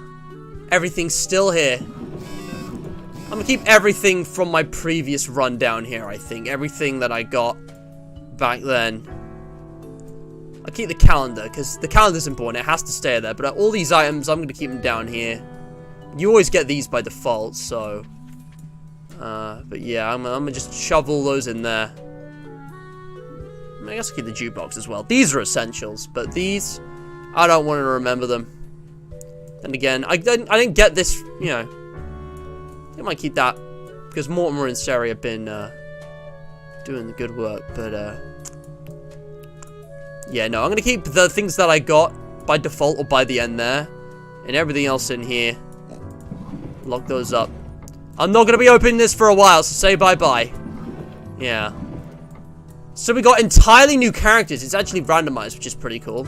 Everything's still here. I'm gonna keep everything from my previous run down here, I think. Everything that I got back then. I'll keep the calendar, because the calendar's important. It has to stay there. But all these items, I'm gonna keep them down here. You always get these by default, so... but yeah, I'm gonna just shovel those in there. I guess I'll keep the jukebox as well. These are essentials, but these, I don't want to remember them. And again, I didn't get this, you know. I might keep that, because Mortimer and Sari have been doing the good work, but yeah, no, I'm gonna keep the things that I got by default or by the end there, and everything else in here. Lock those up. I'm not gonna be opening this for a while, so say bye-bye. Yeah. So we got entirely new characters. It's actually randomized, which is pretty cool.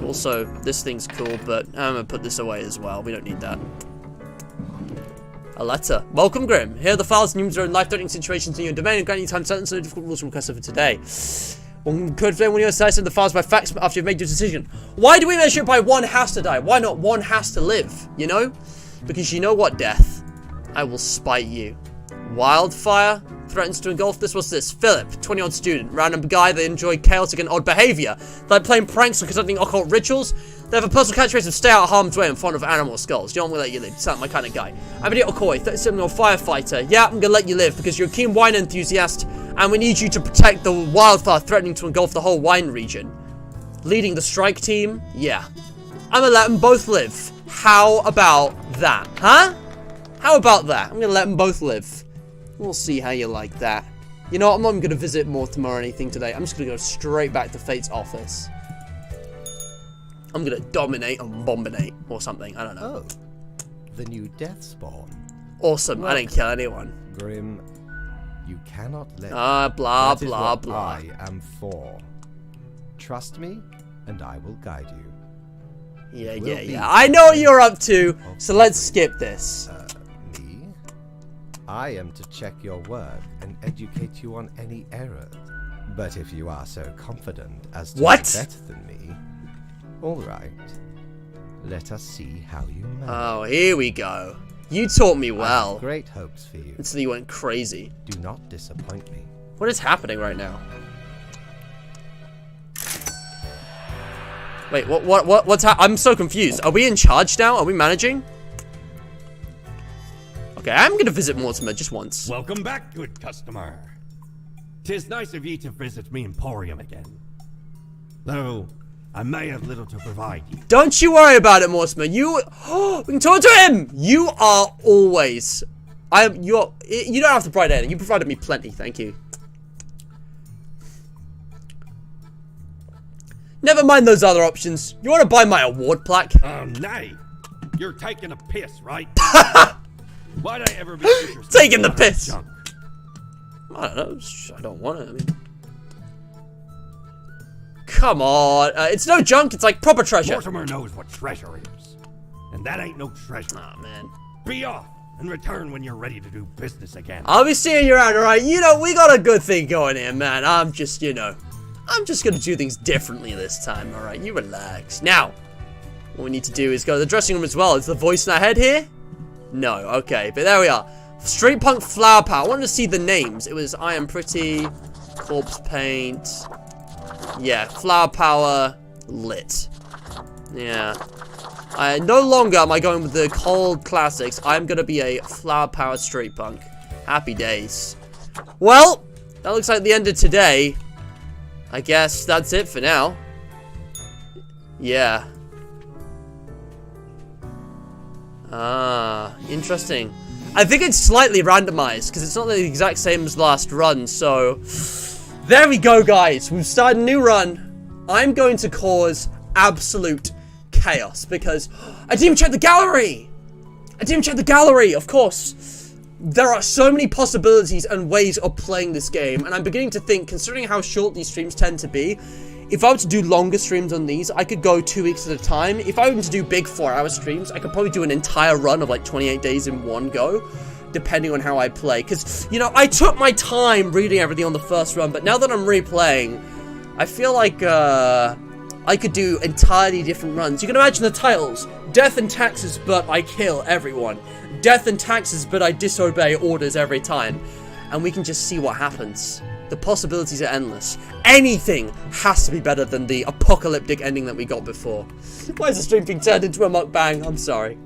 Also, this thing's cool, but I'm gonna put this away as well. We don't need that. A letter. Welcome, Grim. Here are the files and numerous life-threatening situations in your domain and granting you time sentence and difficult rules requested for today. One could explain when you assess the files by facts after you've made your decision. Why do we measure it by one has to die? Why not one has to live? You know? Because you know what, Death? I will spite you. Wildfire threatens to engulf this. What's this? Philip, 20-odd student, random guy that enjoy chaotic and odd behavior, like playing pranks or conducting occult rituals. They have a personal catchphrase of stay out of harm's way and fond of animal skulls. You don't want to let you live. You sound like my kind of guy. I'm an Okoi, 37-year-old firefighter. Yeah, I'm gonna let you live because you're a keen wine enthusiast, and we need you to protect the wildfire threatening to engulf the whole wine region. Leading the strike team? Yeah. I'm gonna let them both live. How about that? Huh? How about that? I'm gonna let them both live. We'll see how you like that. You know what? I'm not even gonna visit Mortimer or anything today. I'm just gonna go straight back to Fate's office. I'm gonna dominate and bombinate or something. I don't know. Oh, the new death spawn. Awesome. I didn't kill anyone. Grim, you cannot let. Blah, That is blah, what blah. I am for. Trust me, and I will guide you. Yeah, Will yeah, be. yeah. I know what you're up to, so let's skip this. Me? I am to check your work and educate you on any errors. But if you are so confident as to What? be better than me, all right. Let us see how you manage. Oh, here we go. You taught me I have well great hopes for you. until you went crazy. Do not disappoint me. What is happening right now? Wait, what's I'm so confused. Are we in charge now? Are we managing? Okay, I'm gonna visit Mortimer just once. Welcome back, good customer. 'Tis nice of ye to visit me emporium again. Though, I may have little to provide you. Don't you worry about it, Mortimer. You, we can talk to him. You are always, you don't have to provide anything. You provided me plenty, thank you. Never mind those other options. You want to buy my award plaque? Oh, nay. You're taking a piss, right? Why'd I ever be interested Taking the in that piss. junk? I don't know. I don't want it. I mean, come on. It's no junk. It's like proper treasure. Mortimer knows what treasure is. And that ain't no treasure. Oh, man. Be off and return when you're ready to do business again. I'll be seeing you around, alright? You know, we got a good thing going here, man. I'm just gonna do things differently this time, alright? You relax. Now, what we need to do is go to the dressing room as well. Is the voice in our head here? No, okay, but there we are. Street Punk Flower Power. I wanted to see the names. It was I Am Pretty, Corpse Paint. Yeah, Flower Power, Lit. Yeah. No longer am I going with the cold classics. I'm gonna be a Flower Power Street Punk. Happy days. Well, that looks like the end of today. I guess that's it for now. Yeah. Ah, interesting. I think it's slightly randomized, because it's not the exact same as last run, so... There we go, guys. We've started a new run. I'm going to cause absolute chaos, because... I didn't even check the gallery! I didn't check the gallery, of course. There are so many possibilities and ways of playing this game, and I'm beginning to think, considering how short these streams tend to be, if I were to do longer streams on these, I could go 2 weeks at a time. If I were to do big 4-hour streams, I could probably do an entire run of like 28 days in one go, depending on how I play. Because, you know, I took my time reading everything on the first run, but now that I'm replaying, I feel like I could do entirely different runs. You can imagine the titles: Death and Taxes, but I kill everyone. Death and Taxes, but I disobey orders every time. And we can just see what happens. The possibilities are endless. Anything has to be better than the apocalyptic ending that we got before. Why is the stream being turned into a mukbang? I'm sorry.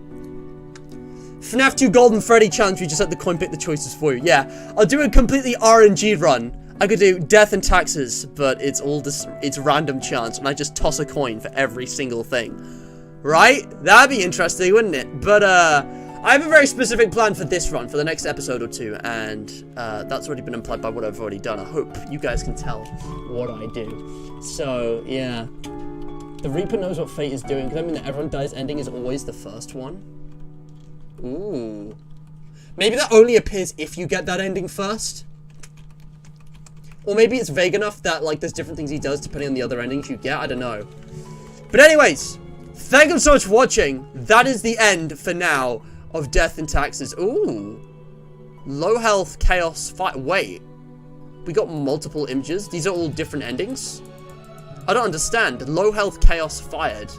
FNAF 2 Golden Freddy Challenge, we just let the coin pick the choices for you. Yeah, I'll do a completely RNG run. I could do Death and Taxes, but it's all this, it's random chance, and I just toss a coin for every single thing. Right? That'd be interesting, wouldn't it? But, I have a very specific plan for this run, for the next episode or two, and that's already been implied by what I've already done. I hope you guys can tell what I do. So, yeah. The Reaper knows what fate is doing. Does that mean that everyone dies ending is always the first one? Ooh. Maybe that only appears if you get that ending first? Or maybe it's vague enough that, like, there's different things he does depending on the other endings you get. I don't know. But anyways, thank you so much for watching. That is the end, for now, of Death and Taxes. Ooh. Low health, chaos, fight. Wait. We got multiple images? These are all different endings? I don't understand. Low health, chaos, fired.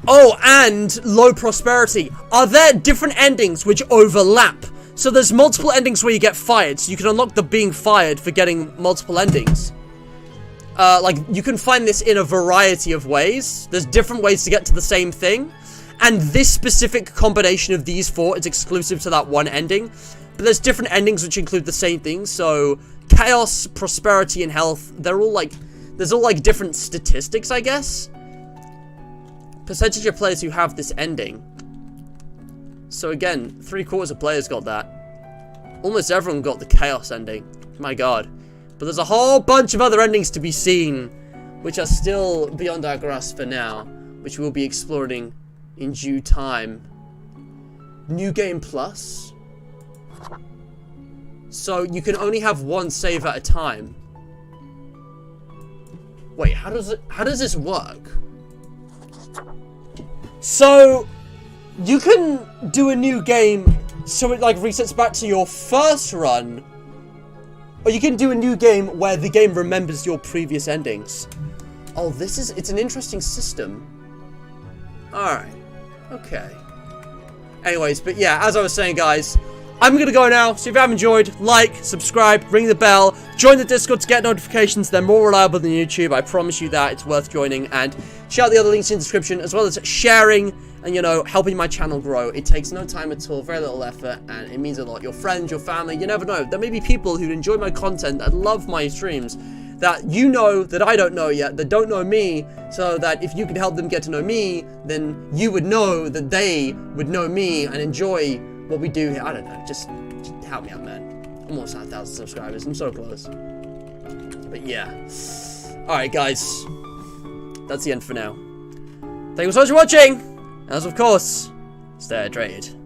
Oh, and low prosperity. Are there different endings which overlap? So there's multiple endings where you get fired, so you can unlock the being fired for getting multiple endings. Like, you can find this in a variety of ways. There's different ways to get to the same thing. And this specific combination of these four is exclusive to that one ending. But there's different endings which include the same thing. So, chaos, prosperity, and health, they're all like... There's all like different statistics, I guess. Percentage of players who have this ending. So again, 3/4 of players got that. Almost everyone got the chaos ending. My god. But there's a whole bunch of other endings to be seen, which are still beyond our grasp for now, which we'll be exploring in due time. New Game Plus. So you can only have one save at a time. Wait, how does this work? So you can do a new game so it like resets back to your first run, or you can do a new game where the game remembers your previous endings. Oh, it's an interesting system. Alright. Okay. Anyways, but yeah, as I was saying, guys, I'm gonna go now. So if you have enjoyed, like, subscribe, ring the bell, join the Discord to get notifications. They're more reliable than YouTube. I promise you that. It's worth joining. And check out the other links in the description, as well as sharing and, you know, helping my channel grow. It takes no time at all, very little effort, and it means a lot. Your friends, your family, you never know. There may be people who enjoy my content, that love my streams, that you know that I don't know yet, that don't know me, so that if you could help them get to know me, then you would know that they would know me and enjoy what we do here. I don't know, just help me out, man. I'm almost at 1,000 subscribers, I'm so close. But yeah. Alright, guys. That's the end for now. Thank you so much for watching. As of course, stay hydrated.